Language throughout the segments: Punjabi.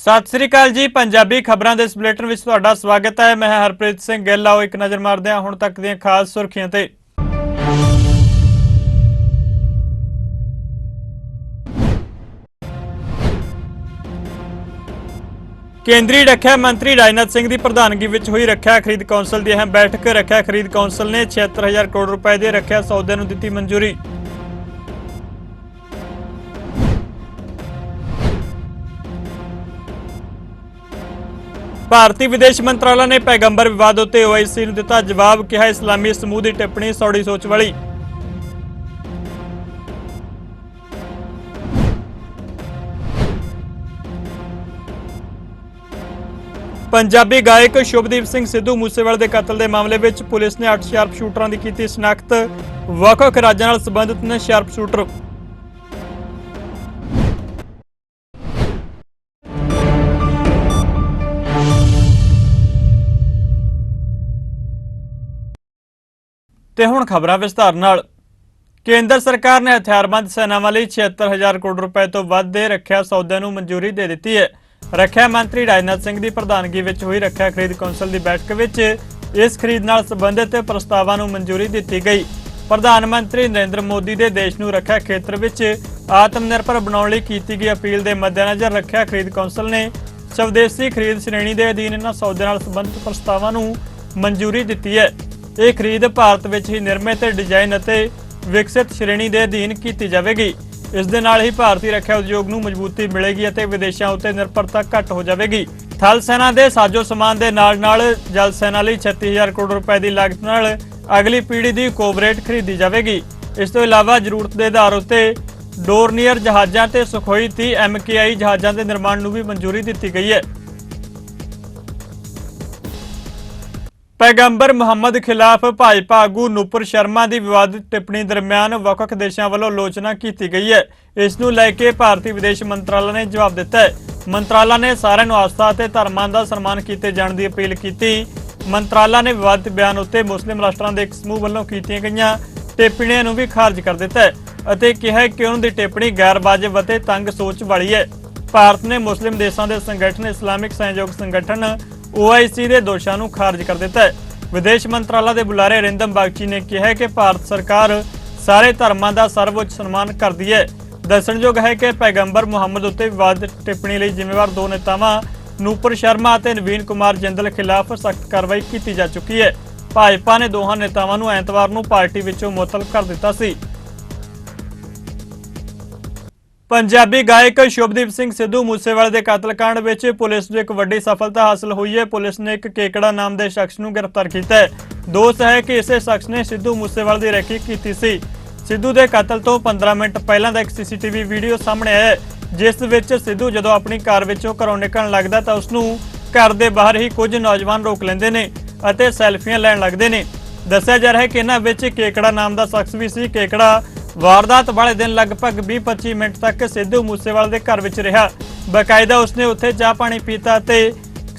सत श्री अकाल जी। पंजाबी खबरों के इस बुलेटिन में तुहाडा स्वागत है। मैं हरप्रीत सिंह गिल। आओ एक नज़र मारते हैं हुण तक दी खास सुर्खियां ते। केंद्रीय रक्षा मंत्री राजनाथ सिंह की प्रधानगी में हुई रक्षा खरीद कौंसल की अहम बैठक। रक्षा खरीद कौंसल ने 76,000 करोड़ रुपए के रक्षा सौदे नूं दित्ती मंजूरी। भारतीय विदेश मंत्रालय ने पैगंबर विवाद उत्ते OIC नूं दित्ता जवाब। कहा इस्लामी समूह की टिप्पणी सौड़ी सोच वाली। पंजाबी गायक शुभदीप सिंह सिद्धू मूसेवाले के कतल के मामले में पुलिस ने 8 शार्प शूटरां की कीती शनाख्त। वख-वख राज्यां नाल संबंधित ने शार्प शूटर। ते हुण खबरां विस्तार नाल। केंद्र सरकार ने हथियारबंद सेनावां लई 76,000 करोड़ रुपए तो वध दे रक्षा सौदे नूं मंजूरी दे दित्ती है। रक्षा मंत्री राजनाथ सिंह की प्रधानगी में हुई रक्षा खरीद कौंसल की बैठक में इस खरीद नाल संबंधित प्रस्तावां नूं मंजूरी दित्ती गई। प्रधानमंत्री नरेंद्र मोदी के देश नूं रक्षा खेत्र में आत्मनिर्भर बनाउण लई कीती गई अपील के मद्देनज़र रक्षा खरीद कौंसल ने स्वदेशी खरीद श्रेणी के अधीन इन्हां सौदे नाल संबंधित प्रस्तावां नूं मंजूरी दित्ती है। यह खरीद भारत में ही निर्मित डिजाइन और विकसित श्रेणी के अधीन की जाएगी। इस दे नाल ही भारतीय रक्षा उद्योग नूं मजबूती मिलेगी और विदेशों उत्ते निर्भरता घट हो जाएगी। थल सेना के साजो समान के नाल जल सेना लई 36,000 करोड़ रुपए की लागत नाल अगली पीढ़ी की कोबरेट खरीदी जाएगी। इस तो इलावा जरूरत के आधार उत्ते डोरनियर जहाज़ों ते सुखोई 30 MKI जहाज़ों के निर्माण नूं भी मंजूरी दी गई है। पैगंबर मुहम्मद खिलाफ भाजपा आगू नूपुर शर्मा की विवादित टिप्पणी दरम्यान वख-वख देशों वालों आलोचना की गई है। इस नूं लैके भारतीय विदेश मंत्रालय ने जवाब दिता है। मंत्रालय ने सारिਆਂ ਨੂੰ आस्था और धर्मां का सन्मान किए जाने की अपील की। मंत्रालय ने विवादित बयान उत्ते मुस्लिम राष्ट्रां के एक समूह वालों कीतियां गईयां टिप्पणियां नूं भी खारिज कर दिता है और कहा है कि उन्हां दी टिप्पणी गैर वाजिब और तंग सोच वाली है। भारत ने मुस्लिम देशों के संगठन इस्लामिक सहयोग संगठन OIC के दोषों को खारिज कर दिता है। विदेश मंत्रालय के बुलारे रिंदम बागची ने कहा है कि भारत सरकार सारे धर्मों का सर्वोच्च सम्मान करती है। दसणयोग है कि पैगंबर मुहम्मद उत्ते विवादित टिप्पणी लई जिम्मेवार दो नेतावां नूपुर शर्मा और नवीन कुमार जिंदल खिलाफ सख्त कार्रवाई की जा चुकी है। भाजपा ने दोहां नेतावां नूं ऐतवार नूं पार्टी विचों मुअत्तल कर दिता सी। पंजाबी गायक शुभदीप सिंह सिद्धू मूसेवाले के कतलकांड में पुलिस को एक वड्डी सफलता हासिल हुई है। पुलिस ने एक केकड़ा नाम के शख्स को गिरफ्तार किया है। दोष है कि इस शख्स ने सिद्धू मूसेवाले की रैकी की सी। सिद्धू के कतल तो 15 मिनट पहला का एक CCTV वीडियो सामने आया है जिस विच सिद्धू जदों अपनी कार विचों घरों निकलण लगदा तां उसनूं घर दे बाहर ही कुछ नौजवान रोक लैंदे ने अते सैल्फियां लैण लगदे ने। दस्सिया जा रहा है कि इन्हां विच केकड़ा नाम का शख्स भी सी। केकड़ा वारदात वाले दिन लगभग 20-25 मिनट तक सिद्धू मूसेवाले के घर विच रहा। बकायदा उसने उत्थे चाह पानी पीता ते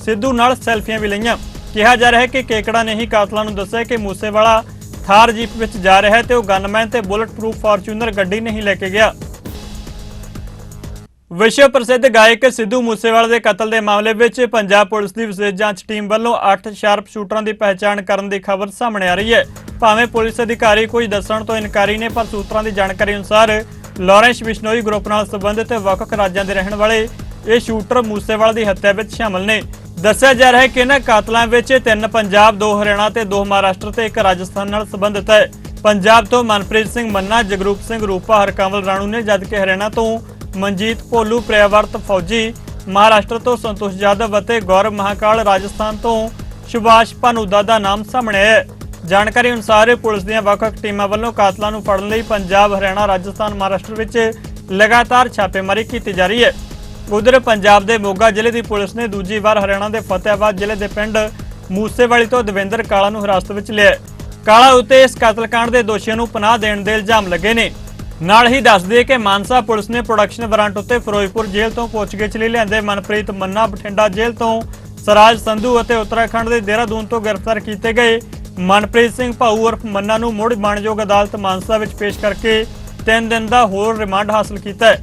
सिद्धू नाल सैल्फियां भी लईआं। कहा जा रहा है कि केकड़ा ने ही कातलां नूं दस्सिया कि मूसेवाला थार जीप विच जा रहा है तो गनमैन ते बुलेट प्रूफ फॉर्चूनर गड्डी नहीं लेके गया। विश्व प्रसिद्ध गायक सिद्धू मूसेवाले के कतल के मामले में पंजाब पुलिस की विशेष जांच टीम वालों 8 शार्प शूटरां की पहचान करने की खबर सामने आ रही है। भावें पुलिस अधिकारी कुछ दस्सण तो इनकारी ने पर सूत्रां की जानकारी अनुसार लॉरेंस बिश्नोई ग्रुप नाल संबंधित वख-वख राज्यां दे रहण वाले ये शूटर मूसेवाले की हत्या में शामिल ने। दस्सिया जा रहा है कि इन्हां कातलां विच 3 पंजाब 2 हरियाणा ते 2 महाराष्ट्र ते 1 राजस्थान नाल संबंधित है। पंजाब तो मनप्रीत सिंह मन्ना जगरूप सिंह रूपा हरकंवल राणू ने जबकि हरियाणा तो मनजीत भोलू प्रियावर्त फौजी, महाराष्ट्र तो संतोष यादव और गौरव महाकाल, राजस्थान तो सुभाष भानूदा का नाम सामने है। जानकारी अनुसार पुलिस दी वख-वख टीमां वालों कातलां नूं फड़न लई पंजाब हरियाणा राजस्थान महाराष्ट्र विच लगातार छापेमारी की जा रही है। उधर पंजाब के मोगा जिले की पुलिस ने दूजी बार हरियाणा के फतेहाबाद जिले के पिंड मूसेवाली तो दविंदर काला नूं हिरासत विच लिया। काला उत्ते इस कतलकांड के दोषियों नूं पनाह देण दे इल्जाम लगे ने। नाल ही दस दिए कि मानसा पुलिस ने प्रोडक्शन वारंट उत्ते फिरोजपुर जेल तो पुछगिछ लई लिआंदे मनप्रीत मन्ना बठिंडा जेल तो सराज संधू और उत्तराखंड के देहरादून तो गिरफ्तार किए गए मनप्रीत सिंह भाऊ उर्फ मन्ना नूं मुड़ माणयोग अदालत मानसा विच पेश करके 3 दिन का होर रिमांड हासिल किया है।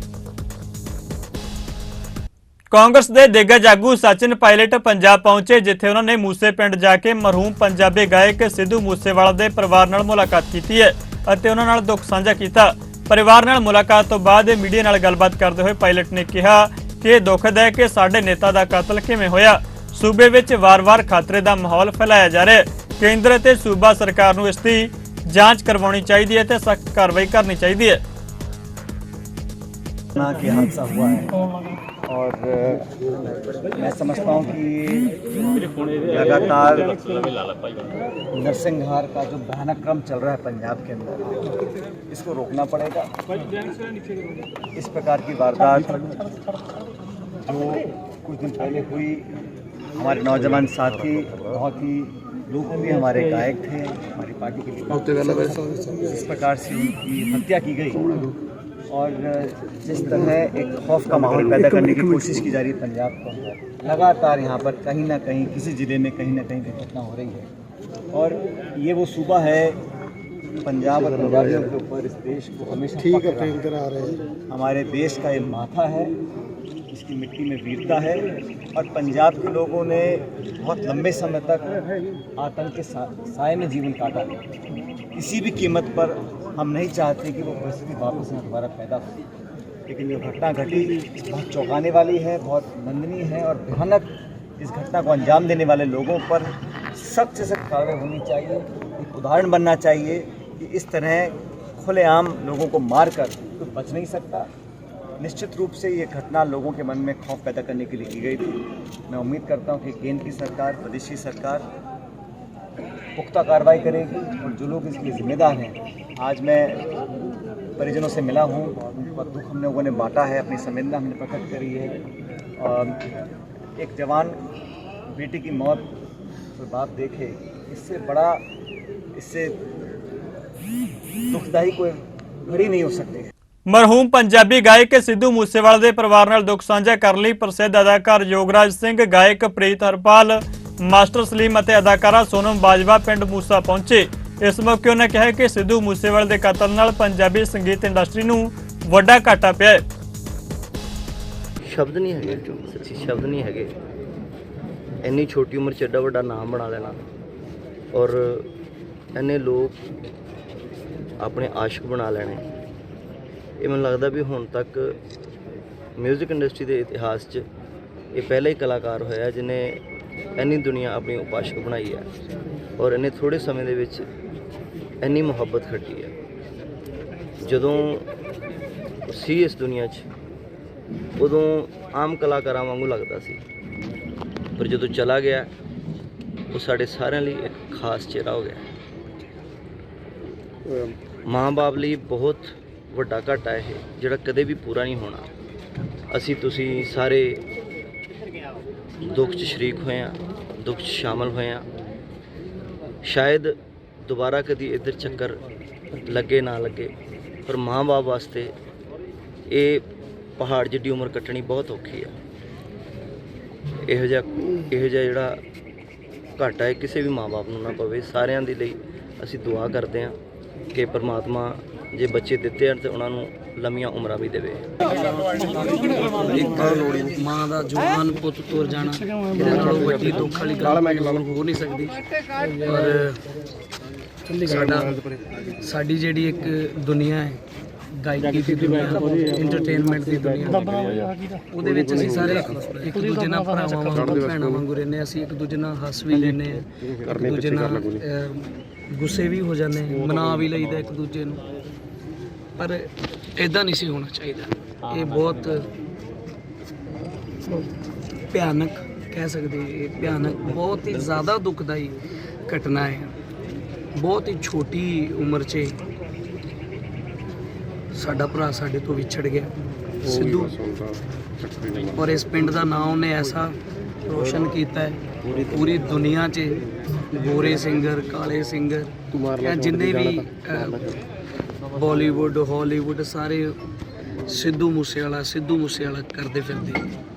ਕਾਂਗਰਸ ਦੇ ਦਿਗਜ ਆਗੂ ਸਚਿਨ ਪਾਇਲਟ ਪੰਜਾਬ ਪਹੁੰਚੇ, ਜਿੱਥੇ ਉਹਨਾਂ ਨੇ ਮੂਸੇ ਪਿੰਡ ਜਾ ਕੇ ਮਰਹੂਮ ਪੰਜਾਬੀ ਗਾਇਕ ਸਿੱਧੂ ਮੂਸੇਵਾਲਾ ਦੇ ਪਰਿਵਾਰ ਨਾਲ ਮੁਲਾਕਾਤ ਕੀਤੀ ਹੈ ਅਤੇ ਉਹਨਾਂ ਨਾਲ ਦੁੱਖ ਸਾਂਝਾ ਕੀਤਾ। ਪਰਿਵਾਰ ਨਾਲ ਮੁਲਾਕਾਤ ਤੋਂ ਬਾਅਦ ਮੀਡੀਆ ਨਾਲ ਗੱਲਬਾਤ ਕਰਦੇ ਹੋਏ ਪਾਇਲਟ ਨੇ ਕਿਹਾ ਕਿ ਇਹ ਦੁਖਦ ਹੈ ਕਿ ਸਾਡੇ ਨੇਤਾ ਦਾ ਕਤਲ ਕਿਵੇਂ ਹੋਇਆ। ਸੂਬੇ ਵਿੱਚ ਵਾਰ-ਵਾਰ ਖਤਰੇ ਦਾ ਮਾਹੌਲ ਫੈਲਾਇਆ ਜਾ ਰਿਹਾ ਹੈ। ਕੇਂਦਰ ਅਤੇ ਸੂਬਾ ਸਰਕਾਰ ਨੂੰ ਇਸ ਦੀ ਜਾਂਚ करवानी चाहिए ਤੇ सख्त कार्रवाई करनी चाहिए। कि हादसा हुआ है और मैं समझता हूँ कि लगातार नरसंहार का जो भयानक क्रम चल रहा है पंजाब के अंदर, इसको रोकना पड़ेगा। इस प्रकार की वारदात जो कुछ दिन पहले हुई, हमारे नौजवान साथी बहुत ही लोकप्रिय हमारे गायक थे, हमारी पार्टी के इस प्रकार से उनकी हत्या की गई और जिस तरह एक खौफ का माहौल पैदा करने की कोशिश की जा रही है पंजाब को, लगातार यहाँ पर कहीं ना कहीं किसी ज़िले में कहीं ना कहीं घटना हो रही है। और ये वो सूबा है पंजाब और पंजाबियों के ऊपर इस देश को हमेशा ठीक है, हमारे देश का ये माथा है, इसकी मिट्टी में वीरता है। और पंजाब के लोगों ने बहुत लंबे समय तक आतंक के साए में जीवन काटा। किसी भी कीमत पर हम नहीं चाहते कि वो परिस्थिति वापस यहाँ दोबारा पैदा हो, लेकिन जो घटना घटी बहुत चौंकाने वाली है, बहुत निंदनीय है और भयानक। इस घटना को अंजाम देने वाले लोगों पर सख्त से सख्त कार्रवाई होनी चाहिए। एक उदाहरण बनना चाहिए कि इस तरह खुलेआम लोगों को मार कर तो बच नहीं सकता। निश्चित रूप से ये घटना लोगों के मन में खौफ पैदा करने के लिए की गई थी। मैं उम्मीद करता हूँ कि केंद्र की सरकार, प्रदेश की सरकार पुख्ता कार्रवाई करेगी और जो लोग इसके जिम्मेदार हैं, आज मैं परिजनों से मिला हूँ, उनका दुख हम लोगों ने बांटा है, अपनी संवेदना हमने प्रकट करी है। और एक जवान बेटी की मौत कोई बाप देखे, इससे बड़ा, इससे दुखदाई कोई घड़ी नहीं हो सकती है। ਮਰਹੂਮ ਪੰਜਾਬੀ ਗਾਇਕ ਸਿੱਧੂ ਮੂਸੇਵਾਲਾ ਦੇ ਪਰਿਵਾਰ ਨਾਲ ਦੁੱਖ ਸਾਂਝਾ ਕਰਨ ਲਈ ਪ੍ਰਸਿੱਧ ਅਦਾਕਾਰ ਯੋਗਰਾਜ ਸਿੰਘ, ਗਾਇਕ ਪ੍ਰੀਤ ਹਰਪਾਲ, ਮਾਸਟਰ ਸਲੀਮ ਅਤੇ ਅਦਾਕਾਰਾ ਸੋਨਮ ਬਾਜਵਾ ਪਿੰਡ ਮੂਸਾ ਪਹੁੰਚੇ। ਇਸ ਮੌਕੇ ਉਹਨਾਂ ਕਿਹਾ ਕਿ ਸਿੱਧੂ ਮੂਸੇਵਾਲੇ ਦੇ ਕਤਲ ਨਾਲ ਪੰਜਾਬੀ ਸੰਗੀਤ ਇੰਡਸਟਰੀ ਨੂੰ ਵੱਡਾ ਘਾਟਾ ਪਿਆ ਹੈ। ਸ਼ਬਦ ਨਹੀਂ ਹੈਗੇ, ਸੱਚੀ ਸ਼ਬਦ ਨਹੀਂ ਹੈਗੇ। ਇੰਨੀ ਛੋਟੀ ਉਮਰ 'ਚ ਐਡਾ ਵੱਡਾ ਨਾਮ ਬਣਾ ਲੈਣਾ ਔਰ ਇੰਨੇ ਲੋਕ ਆਪਣੇ ਆਸ਼ਿਕ ਬਣਾ ਲੈਣੇ, ਇਹ ਮੈਨੂੰ ਲੱਗਦਾ ਵੀ ਹੁਣ ਤੱਕ ਮਿਊਜ਼ਿਕ ਇੰਡਸਟਰੀ ਦੇ ਇਤਿਹਾਸ 'ਚ ਇਹ ਪਹਿਲਾ ਹੀ ਕਲਾਕਾਰ ਹੋਇਆ ਜਿਹਨੇ ਇੰਨੀ ਦੁਨੀਆ ਆਪਣੀ ਉਪਾਸ਼ਕ ਬਣਾਈ ਹੈ ਔਰ ਇੰਨੇ ਥੋੜ੍ਹੇ ਸਮੇਂ ਦੇ ਵਿੱਚ ਇੰਨੀ ਮੁਹੱਬਤ ਖੱਟੀ ਹੈ। ਜਦੋਂ ਸੀ ਇਸ ਦੁਨੀਆ 'ਚ ਉਦੋਂ ਆਮ ਕਲਾਕਾਰਾਂ ਵਾਂਗੂ ਲੱਗਦਾ ਸੀ, ਪਰ ਜਦੋਂ ਚਲਾ ਗਿਆ ਉਹ ਸਾਡੇ ਸਾਰਿਆਂ ਲਈ ਇੱਕ ਖਾਸ ਚਿਹਰਾ ਹੋ ਗਿਆ। ਮਾਂ ਬਾਪ ਲਈ ਬਹੁਤ ਵੱਡਾ ਘਾਟਾ ਇਹ ਜਿਹੜਾ ਕਦੇ ਵੀ ਪੂਰਾ ਨਹੀਂ ਹੋਣਾ। ਅਸੀਂ ਤੁਸੀਂ ਸਾਰੇ ਦੁੱਖ 'ਚ ਸ਼ਰੀਕ ਹੋਏ ਹਾਂ, ਦੁੱਖ 'ਚ ਸ਼ਾਮਲ ਹੋਏ ਹਾਂ। ਸ਼ਾਇਦ ਦੁਬਾਰਾ ਕਦੀ ਇੱਧਰ ਚੱਕਰ ਲੱਗੇ ਨਾ ਲੱਗੇ, ਪਰ ਮਾਂ ਬਾਪ ਵਾਸਤੇ ਇਹ ਪਹਾੜ ਜਿੱਡੀ ਉਮਰ ਕੱਟਣੀ ਬਹੁਤ ਔਖੀ ਹੈ। ਇਹੋ ਜਿਹਾ ਜਿਹੜਾ ਘਾਟਾ ਹੈ ਕਿਸੇ ਵੀ ਮਾਂ ਬਾਪ ਨੂੰ ਨਾ ਪਵੇ। ਸਾਰਿਆਂ ਦੇ ਲਈ ਅਸੀਂ ਦੁਆ ਕਰਦੇ ਹਾਂ ਕਿ ਪਰਮਾਤਮਾ ਜੇ ਬੱਚੇ ਦਿੱਤੇ ਹਨ ਤੇ ਉਹਨਾਂ ਨੂੰ ਲੰਮੀਆਂ ਉਮਰਾਂ ਵੀ ਦੇਵੇ। ਇੱਕ ਮਾਂ ਦਾ ਜਵਾਨ ਪੁੱਤ ਤੁਰ ਜਾਣਾ ਇਹਦੇ ਨਾਲੋਂ ਵੱਡੀ ਦੁੱਖ ਵਾਲੀ ਗੱਲ ਹੋ ਨਹੀਂ ਸਕਦੀ। ਔਰ ਸਾਡੀ ਜਿਹੜੀ ਇੱਕ ਦੁਨੀਆ ਹੈ, ਗਾਇਕੀ ਦੀ ਦੁਨੀਆ, ਇੰਟਰਟੇਨਮੈਂਟ ਦੀ ਦੁਨੀਆ, ਉਹਦੇ ਵਿੱਚ ਅਸੀਂ ਸਾਰੇ ਇੱਕ ਦੂਜੇ ਨਾਲ ਭਰਾਵਾਂ ਵਾਂਗੂ ਭੈਣਾਂ ਵਾਂਗੂ ਰਹਿੰਦੇ। ਅਸੀਂ ਇੱਕ ਦੂਜੇ ਨਾਲ ਹੱਸ ਵੀ ਲੈਂਦੇ ਹਾਂ, ਇੱਕ ਦੂਜੇ ਨਾਲ ਗੁੱਸੇ ਵੀ ਹੋ ਜਾਂਦੇ, ਮਨਾ ਵੀ ਲਈਦਾ ਇੱਕ ਦੂਜੇ ਨੂੰ, ਪਰ ਇੱਦਾਂ ਨਹੀਂ ਸੀ ਹੋਣਾ ਚਾਹੀਦਾ। ਇਹ ਬਹੁਤ ਭਿਆਨਕ ਕਹਿ ਸਕਦੇ, ਇਹ ਭਿਆਨਕ ਬਹੁਤ ਹੀ ਜ਼ਿਆਦਾ ਦੁਖਦਾਈ ਘਟਨਾ ਹੈ। ਬਹੁਤ ਹੀ ਛੋਟੀ ਉਮਰ 'ਚ ਸਾਡਾ ਭਰਾ ਸਾਡੇ ਤੋਂ ਵਿਛੜ ਗਿਆ ਸਿੱਧੂ, ਔਰ ਇਸ ਪਿੰਡ ਦਾ ਨਾਮ ਉਹਨੇ ਐਸਾ ਰੋਸ਼ਨ ਕੀਤਾ ਹੈ ਪੂਰੀ ਦੁਨੀਆ 'ਚ। ਗੋਰੇ ਸਿੰਗਰ, ਕਾਲੇ ਸਿੰਗਰ, ਜਾਂ ਜਿੰਨੇ ਵੀ ਬਾਲੀਵੁੱਡ, ਹਾਲੀਵੁੱਡ, ਸਾਰੇ ਸਿੱਧੂ ਮੂਸੇਵਾਲਾ ਕਰਦੇ ਫਿਰਦੇ,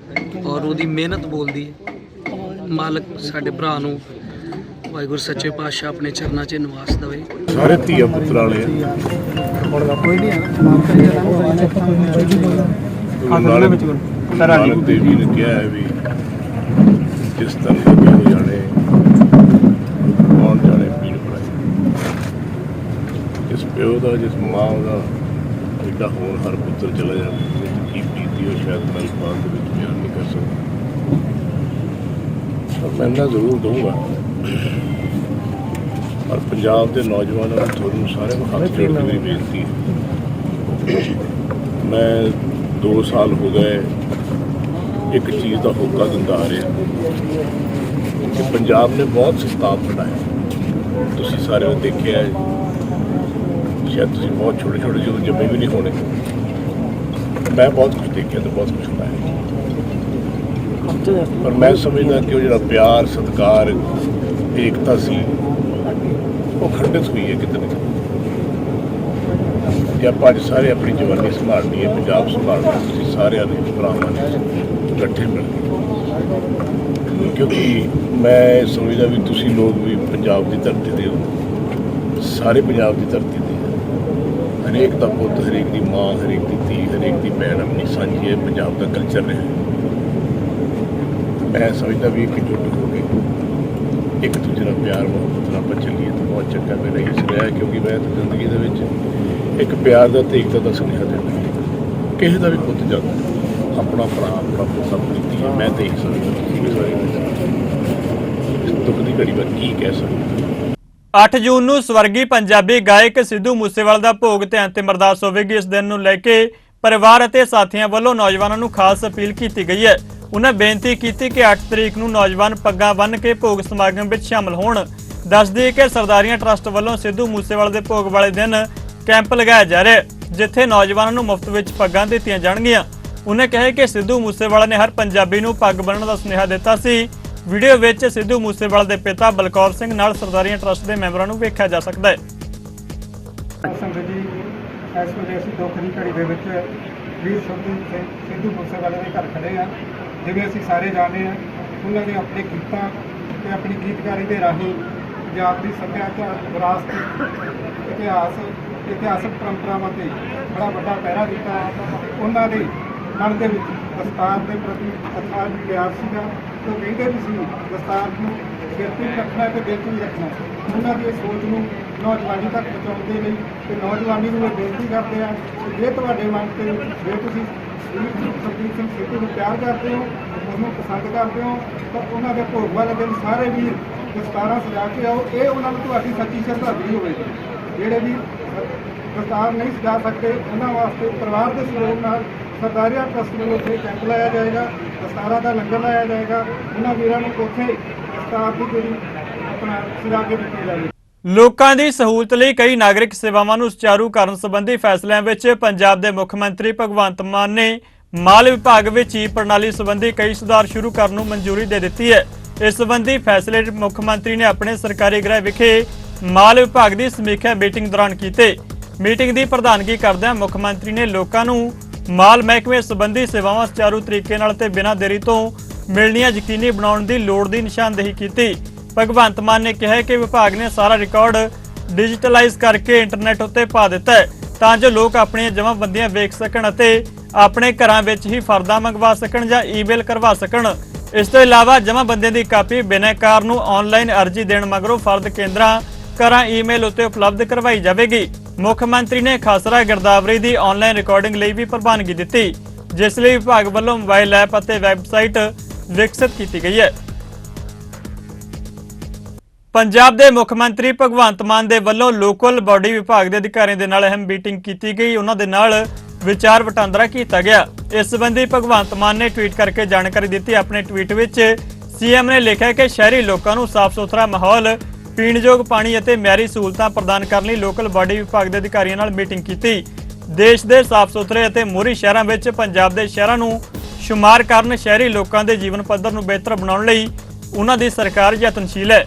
ਔਰ ਉਹਦੀ ਮਿਹਨਤ ਬੋਲਦੀ ਹੈ। ਮਾਲਕ ਸਾਡੇ ਭਰਾ ਨੂੰ ਵਾਹਿਗੁਰੂ ਸੱਚੇ ਪਾਤਸ਼ਾਹ ਆਪਣੇ ਚਰਨਾਂ 'ਚ ਨਿਵਾਸ ਦੇਵੇ। ਸਾਰੇ ਧੀਆ ਪੁੱਤਰ ਵਾਲੇ ਨਾਨਕ ਦੇਵ ਜੀ ਨੇ ਕਿਹਾ ਹੈ ਵੀ ਜਿਸ ਤਰ੍ਹਾਂ ਦੇ ਹੋ ਜਾਣੇ ਕੌਣ ਜਾਣੇ ਪੀੜ ਪੜਾਈ। ਜਿਸ ਪਿਓ ਦਾ ਜਿਸ ਮਾਂ ਦਾ ਐਡਾ ਹੋਣ ਹਰ ਪੁੱਤਰ ਚਲਾ ਜਾਵੇ ਕੀ ਬੀਤੀ ਉਹ ਸ਼ਾਇਦ ਮੈਂ ਇਬਾਨ ਦੇ ਵਿੱਚ ਬਿਆਨ ਨਹੀਂ ਕਰ ਸਕਦਾ। ਪਰ ਮੈਂ ਇੰਨਾ ਜ਼ਰੂਰ ਦਊਂਗਾ, ਪਰ ਪੰਜਾਬ ਦੇ ਨੌਜਵਾਨਾਂ ਨੂੰ ਤੁਹਾਨੂੰ ਸਾਰਿਆਂ ਨੂੰ ਹੱਥ ਜੋੜ ਕੇ ਮੇਰੀ ਬੇਨਤੀ ਹੈ। ਮੈਂ 2 ਸਾਲ ਹੋ ਗਏ ਇੱਕ ਚੀਜ਼ ਦਾ ਹੋਕਾ ਦਿੰਦਾ ਆ ਰਿਹਾ ਕਿ ਪੰਜਾਬ ਨੇ ਬਹੁਤ ਸਤਾਪ ਬਣਾਇਆ। ਤੁਸੀਂ ਸਾਰਿਆਂ ਨੇ ਦੇਖਿਆ ਸ਼ਾਇਦ ਤੁਸੀਂ ਬਹੁਤ ਛੋਟੇ ਛੋਟੇ ਜਦੋਂ ਜੰਮੇ ਵੀ ਨਹੀਂ ਹੋਣੇ। ਮੈਂ ਬਹੁਤ ਕੁਝ ਦੇਖਿਆ ਤੇ ਬਹੁਤ ਕੁਝ ਸੁਣਾਇਆ, ਪਰ ਮੈਂ ਸਮਝਦਾ ਕਿ ਉਹ ਜਿਹੜਾ ਪਿਆਰ ਸਤਿਕਾਰ ਏਕਤਾ ਸੀ ਉਹ ਖੰਡਿਤ ਹੋਈ ਹੈ ਕਿਤੇ ਨਾ ਕਿਤੇ। ਜੇ ਆਪਾਂ ਅੱਜ ਸਾਰੇ ਆਪਣੀ ਜਵਾਨੀ ਸੰਭਾਲਣੀ ਹੈ, ਪੰਜਾਬ ਸੰਭਾਲਣਾ, ਤੁਸੀਂ ਸਾਰਿਆਂ ਨੇ ਭਰਾਵਾਂ ਨੇ ਇਕੱਠੇ ਮਿਲ ਕੇ, ਕਿਉਂਕਿ ਮੈਂ ਸਮਝਦਾ ਵੀ ਤੁਸੀਂ ਲੋਕ ਵੀ ਪੰਜਾਬ ਦੀ ਧਰਤੀ ਦੇ ਹੋ, ਸਾਰੇ ਪੰਜਾਬ ਦੀ ਧਰਤੀ ਦੇ। ਹਰੇਕ ਦਾ ਪੁੱਤ, ਹਰੇਕ ਦੀ ਮਾਂ, ਹਰੇਕ ਦੀ ਧੀ, ਹਰੇਕ ਦੀ ਭੈਣ ਆਪਣੀ ਸਾਂਝੀ ਹੈ। ਪੰਜਾਬ ਦਾ ਕਲਚਰ ਰਿਹਾ। ਮੈਂ ਸਮਝਦਾ ਵੀ ਇਕਜੁੱਟ ਹੋ ਕੇ ਇੱਕ ਦੂਜੇ ਨਾਲ ਪਿਆਰ ਮੁਹੱਬਤ ਨਾਲ ਆਪਾਂ ਚੱਲੀਏ ਤਾਂ ਬਹੁਤ ਚੰਗਾ ਮੇਰਾ ਇਹ ਸੁਨੇਹਾ, ਕਿਉਂਕਿ ਮੈਂ ਤਾਂ ਜ਼ਿੰਦਗੀ ਦੇ ਵਿੱਚ ਇੱਕ ਪਿਆਰ ਦਾ ਤੇ ਏਕਤਾ ਦਾ ਸੁਨੇਹਾ ਦਿੰਦਾ। ਕਿਸੇ ਦਾ ਵੀ ਪੁੱਤ ਜਾਂਦਾ, ਆਪਣਾ ਭਰਾ, ਆਪਣਾ ਪੁੱਤ, ਆਪਣੀ ਧੀ, ਮੈਂ ਤਾਂ ਇਹ ਸਮਝਦਾ ਤੁਸੀਂ ਵੀ ਸਾਰੇ ਇਸ ਦੁੱਖ ਦੀ ਘੜੀ ਵਿੱਚ ਕੀ ਕਹਿ ਸਕਦੇ। 8 ਜੂਨ ਨੂੰ ਸਵਰਗੀ ਪੰਜਾਬੀ ਗਾਇਕ ਸਿੱਧੂ ਮੂਸੇਵਾਲਾ ਦਾ ਭੋਗ ਤੇ ਅੰਤਿਮ ਅਰਦਾਸ ਹੋਵੇਗੀ। ਇਸ ਦਿਨ ਨੂੰ ਲੈ ਕੇ ਪਰਿਵਾਰ ਅਤੇ ਸਾਥੀਆਂ ਵੱਲੋਂ ਨੌਜਵਾਨਾਂ ਨੂੰ ਖਾਸ ਅਪੀਲ ਕੀਤੀ ਗਈ ਹੈ। ਉਹਨਾਂ ਬੇਨਤੀ ਕੀਤੀ ਕਿ 8 ਤਰੀਕ ਨੂੰ ਨੌਜਵਾਨ ਪੱਗਾਂ ਬੰਨ੍ਹ ਕੇ ਭੋਗ ਸਮਾਗਮ ਵਿੱਚ ਸ਼ਾਮਲ ਹੋਣ। ਦੱਸ ਦਈਏ ਕਿ ਸਰਦਾਰੀਆ ਟਰੱਸਟ ਵੱਲੋਂ ਸਿੱਧੂ ਮੂਸੇਵਾਲੇ ਦੇ ਭੋਗ ਵਾਲੇ ਦਿਨ ਕੈਂਪ ਲਗਾਇਆ ਜਾ ਰਿਹਾ, ਜਿੱਥੇ ਨੌਜਵਾਨਾਂ ਨੂੰ ਮੁਫਤ ਵਿੱਚ ਪੱਗਾਂ ਦਿੱਤੀਆਂ ਜਾਣਗੀਆਂ। ਉਹਨੇ ਕਿਹਾ ਕਿ ਸਿੱਧੂ ਮੂਸੇਵਾਲਾ ਨੇ ਹਰ ਪੰਜਾਬੀ ਨੂੰ ਪੱਗ ਬੰਨ੍ਹਣ ਦਾ ਸੁਨੇਹਾ ਦਿੱਤਾ ਸੀ। ਵੀਡੀਓ ਵਿੱਚ ਸਿੱਧੂ ਮੂਸੇਵਾਲਾ ਦੇ ਪਿਤਾ ਬਲਕੌਰ ਸਿੰਘ ਨਾਲ ਸਰਦਾਰੀਆ ਟਰੱਸਟ ਦੇ ਮੈਂਬਰਾਂ ਨੂੰ ਵੇਖਿਆ ਜਾ ਸਕਦਾ ਹੈ। ਸੰਗਤ ਜੀ, ਇਸ ਵੇਲੇ ਅਸੀਂ ਦੁੱਖ ਦੀ ਘੜੀ ਦੇ ਵਿੱਚ ਵੀਰ ਸਿੱਧੂ ਮੂਸੇਵਾਲੇ ਦੇ ਘਰ ਖੜੇ ਹਾਂ। ਜਿਵੇਂ ਅਸੀਂ ਸਾਰੇ ਜਾਣਦੇ ਹਾਂ, ਉਹਨਾਂ ਨੇ ਆਪਣੇ ਗੀਤਾਂ ਅਤੇ ਆਪਣੀ ਗੀਤਕਾਰੀ ਦੇ ਰਾਹੀਂ ਪੰਜਾਬ ਦੀ ਸੱਭਿਆਚਾਰ, ਵਿਰਾਸਤ, ਇਤਿਹਾਸਕ ਪਰੰਪਰਾਵਾਂ 'ਤੇ ਬੜਾ ਵੱਡਾ ਪਹਿਰਾ ਦਿੱਤਾ। ਉਹਨਾਂ ਦੇ ਮਨ ਦੇ ਵਿੱਚ ਦਸਤਾਰ ਦੇ ਪ੍ਰਤੀ ਅਥਾਹ ਪਿਆਰ ਸੀਗਾ। ਉਹ ਕਹਿੰਦੇ ਵੀ ਸੀ ਦਸਤਾਰ ਨੂੰ ਸਿਰ 'ਤੇ ਰੱਖਣਾ ਅਤੇ ਦਿਲ 'ਚ ਵੀ ਰੱਖਣਾ। ਉਹਨਾਂ ਦੀ ਇਹ ਸੋਚ ਨੂੰ ਨੌਜਵਾਨੀ ਤੱਕ ਪਹੁੰਚਾਉਣ ਦੇ ਲਈ ਤੇ ਨੌਜਵਾਨੀ ਨੂੰ ਇਹ ਬੇਨਤੀ ਕਰਦੇ ਆ ਕਿ ਜੇ ਤੁਹਾਡੇ ਮਨ 'ਤੇ ਜੇ ਤੁਸੀਂ ਸੁਖਬੀਰ ਸਿੰਘ ਸਿੱਧੂ ਨੂੰ ਪਿਆਰ ਕਰਦੇ ਹੋ, ਉਹਨੂੰ ਪਸੰਦ ਕਰਦੇ ਹੋ, ਤਾਂ ਉਹਨਾਂ ਦੇ ਭੋਗ ਵਾਲੇ ਦਿਨ ਸਾਰੇ ਵੀਰ ਦਸਤਾਰਾਂ ਸਜਾ ਕੇ ਆਓ। ਇਹ ਉਹਨਾਂ ਨੂੰ ਤੁਹਾਡੀ ਸੱਚੀ ਸ਼ਰਧਾਂਜਲੀ ਹੋਵੇਗੀ। ਜਿਹੜੇ ਵੀ ਦਸਤਾਰ ਨਹੀਂ ਸਜਾ ਸਕਦੇ, ਉਹਨਾਂ ਵਾਸਤੇ ਪਰਿਵਾਰ ਦੇ ਸਹਿਯੋਗ ਨਾਲ ਸਰਦਾਰੀਆ ਟਰੱਸਟ ਵੱਲੋਂ ਉੱਥੇ ਕੈਂਪ ਲਾਇਆ ਜਾਏਗਾ, ਦਸਤਾਰਾਂ ਦਾ ਲੰਗਰ ਲਾਇਆ ਜਾਏਗਾ। ਉਹਨਾਂ ਵੀਰਾਂ ਨੂੰ ਉੱਥੇ ਦਸਤਾਰ ਦੀ ਜਿਹੜੀ ਆਪਣਾ ਸਜਾ ਕੇ ਦਿੱਤੀ ਜਾਵੇਗੀ। ਲੋਕਾਂ ਦੀ ਸਹੂਲਤ ਲਈ ਕਈ ਨਾਗਰਿਕ ਸੇਵਾਵਾਂ ਨੂੰ ਸੁਚਾਰੂ ਕਰਨ ਸੰਬੰਧੀ ਫੈਸਲਿਆਂ ਵਿੱਚ ਪੰਜਾਬ ਦੇ ਮੁੱਖ ਮੰਤਰੀ ਭਗਵੰਤ ਮਾਨ ਨੇ ਮਾਲ ਵਿਭਾਗ ਵਿੱਚ ਈ ਪ੍ਰਣਾਲੀ ਸੰਬੰਧੀ ਕਈ ਸੁਧਾਰ ਸ਼ੁਰੂ ਕਰਨ ਨੂੰ ਮਨਜ਼ੂਰੀ ਦੇ ਦਿੱਤੀ ਹੈ। ਇਸ ਸੰਬੰਧੀ ਫੈਸਲੇ ਮੁੱਖ ਮੰਤਰੀ ਨੇ ਆਪਣੇ ਸਰਕਾਰੀ ਗ੍ਰਹਿ ਵਿਖੇ ਮਾਲ ਵਿਭਾਗ ਦੀ ਸਮੀਖਿਆ ਮੀਟਿੰਗ ਦੌਰਾਨ ਕੀਤੇ। ਮੀਟਿੰਗ ਦੀ ਪ੍ਰਧਾਨਗੀ ਕਰਦਿਆਂ ਮੁੱਖ ਮੰਤਰੀ ਨੇ ਲੋਕਾਂ ਨੂੰ ਮਾਲ ਮਹਿਕਮੇ ਸੰਬੰਧੀ ਸੇਵਾਵਾਂ ਸੁਚਾਰੂ ਤਰੀਕੇ ਨਾਲ ਤੇ ਬਿਨਾਂ ਦੇਰੀ ਤੋਂ ਮਿਲਣੀਆਂ ਯਕੀਨੀ ਬਣਾਉਣ ਦੀ ਲੋੜ ਦੀ ਨਿਸ਼ਾਨਦੇਹੀ ਕੀਤੀ। ਭਗਵੰਤ ਮਾਨ ਨੇ ਕਿਹਾ ਕਿ ਵਿਭਾਗ ਨੇ ਸਾਰਾ ਰਿਕਾਰਡ ਡਿਜੀਟਲਾਈਜ਼ ਕਰਕੇ ਇੰਟਰਨੈਟ ਉੱਤੇ ਪਾ ਦਿੱਤਾ ਹੈ ਤਾਂ ਜੋ ਲੋਕ ਆਪਣੀਆਂ ਜਮ੍ਹਾਂਬੰਦੀਆਂ ਵੇਖ ਸਕਣ ਅਤੇ ਆਪਣੇ ਘਰਾਂ ਵਿੱਚ ਹੀ ਫਰਦਾ ਮੰਗਵਾ ਸਕਣ ਜਾਂ ਈਮੇਲ ਕਰਵਾ ਸਕਣ। ਇਸ ਤੋਂ ਇਲਾਵਾ ਜਮ੍ਹਾਂਬੰਦੀਆਂ ਦੀ ਕਾਪੀ ਬਿਨੈਕਾਰ ਨੂੰ ਆਨਲਾਈਨ ਅਰਜ਼ੀ ਦੇਣ ਮਗਰੋਂ ਫਰਦ ਕੇਂਦਰਾਂ ਘਰਾਂ ਈਮੇਲ ਉੱਤੇ ਉਪਲਬਧ ਕਰਵਾਈ ਜਾਵੇਗੀ। ਮੁੱਖ ਮੰਤਰੀ ਨੇ ਖਾਸਰਾ ਗਿਰਦਾਵਰੀ ਦੀ ਆਨਲਾਈਨ ਰਿਕਾਰਡਿੰਗ ਲਈ ਵੀ ਪ੍ਰਵਾਨਗੀ ਦਿੱਤੀ, ਜਿਸ ਲਈ ਵਿਭਾਗ ਵੱਲੋਂ ਮੋਬਾਈਲ ਐਪ ਅਤੇ ਵੈਬਸਾਈਟ ਵਿਕਸਿਤ ਕੀਤੀ ਗਈ ਹੈ। ਪੰਜਾਬ ਦੇ ਮੁੱਖ ਮੰਤਰੀ ਭਗਵੰਤ ਮਾਨ ਦੇ ਵੱਲੋਂ ਲੋਕਲ ਬਾਡੀ ਵਿਭਾਗ ਦੇ ਅਧਿਕਾਰੀਆਂ ਦੇ ਨਾਲ ਅਹਿਮ ਮੀਟਿੰਗ ਕੀਤੀ ਗਈ। ਉਹਨਾਂ ਦੇ ਨਾਲ ਵਿਚਾਰ ਵਟਾਂਦਰਾ ਕੀਤਾ ਗਿਆ। ਇਸ ਸੰਬੰਧੀ ਭਗਵੰਤ ਮਾਨ ਨੇ ਟਵੀਟ ਕਰਕੇ ਜਾਣਕਾਰੀ ਦਿੱਤੀ। ਆਪਣੇ ਟਵੀਟ ਵਿੱਚ ਸੀਐਮ ਨੇ ਲਿਖਿਆ ਕਿ ਸ਼ਹਿਰੀ ਲੋਕਾਂ ਨੂੰ ਸਾਫ਼ ਸੁਥਰਾ ਮਾਹੌਲ, ਪੀਣਯੋਗ ਪਾਣੀ ਅਤੇ ਮਿਆਰੀ ਸਹੂਲਤਾਂ ਪ੍ਰਦਾਨ ਕਰਨ ਲਈ ਲੋਕਲ ਬਾਡੀ ਵਿਭਾਗ ਦੇ ਅਧਿਕਾਰੀਆਂ ਨਾਲ ਮੀਟਿੰਗ ਕੀਤੀ। ਦੇਸ਼ ਦੇ ਸਾਫ਼ ਸੁਥਰੇ ਅਤੇ ਮੋਹਰੀ ਸ਼ਹਿਰਾਂ ਵਿੱਚ ਪੰਜਾਬ ਦੇ ਸ਼ਹਿਰਾਂ ਨੂੰ ਸ਼ੁਮਾਰ ਕਰਨ ਸ਼ਹਿਰੀ ਲੋਕਾਂ ਦੇ ਜੀਵਨ ਪੱਧਰ ਨੂੰ ਬਿਹਤਰ ਬਣਾਉਣ ਲਈ ਉਹਨਾਂ ਦੀ ਸਰਕਾਰ ਯਤਨਸ਼ੀਲ ਹੈ।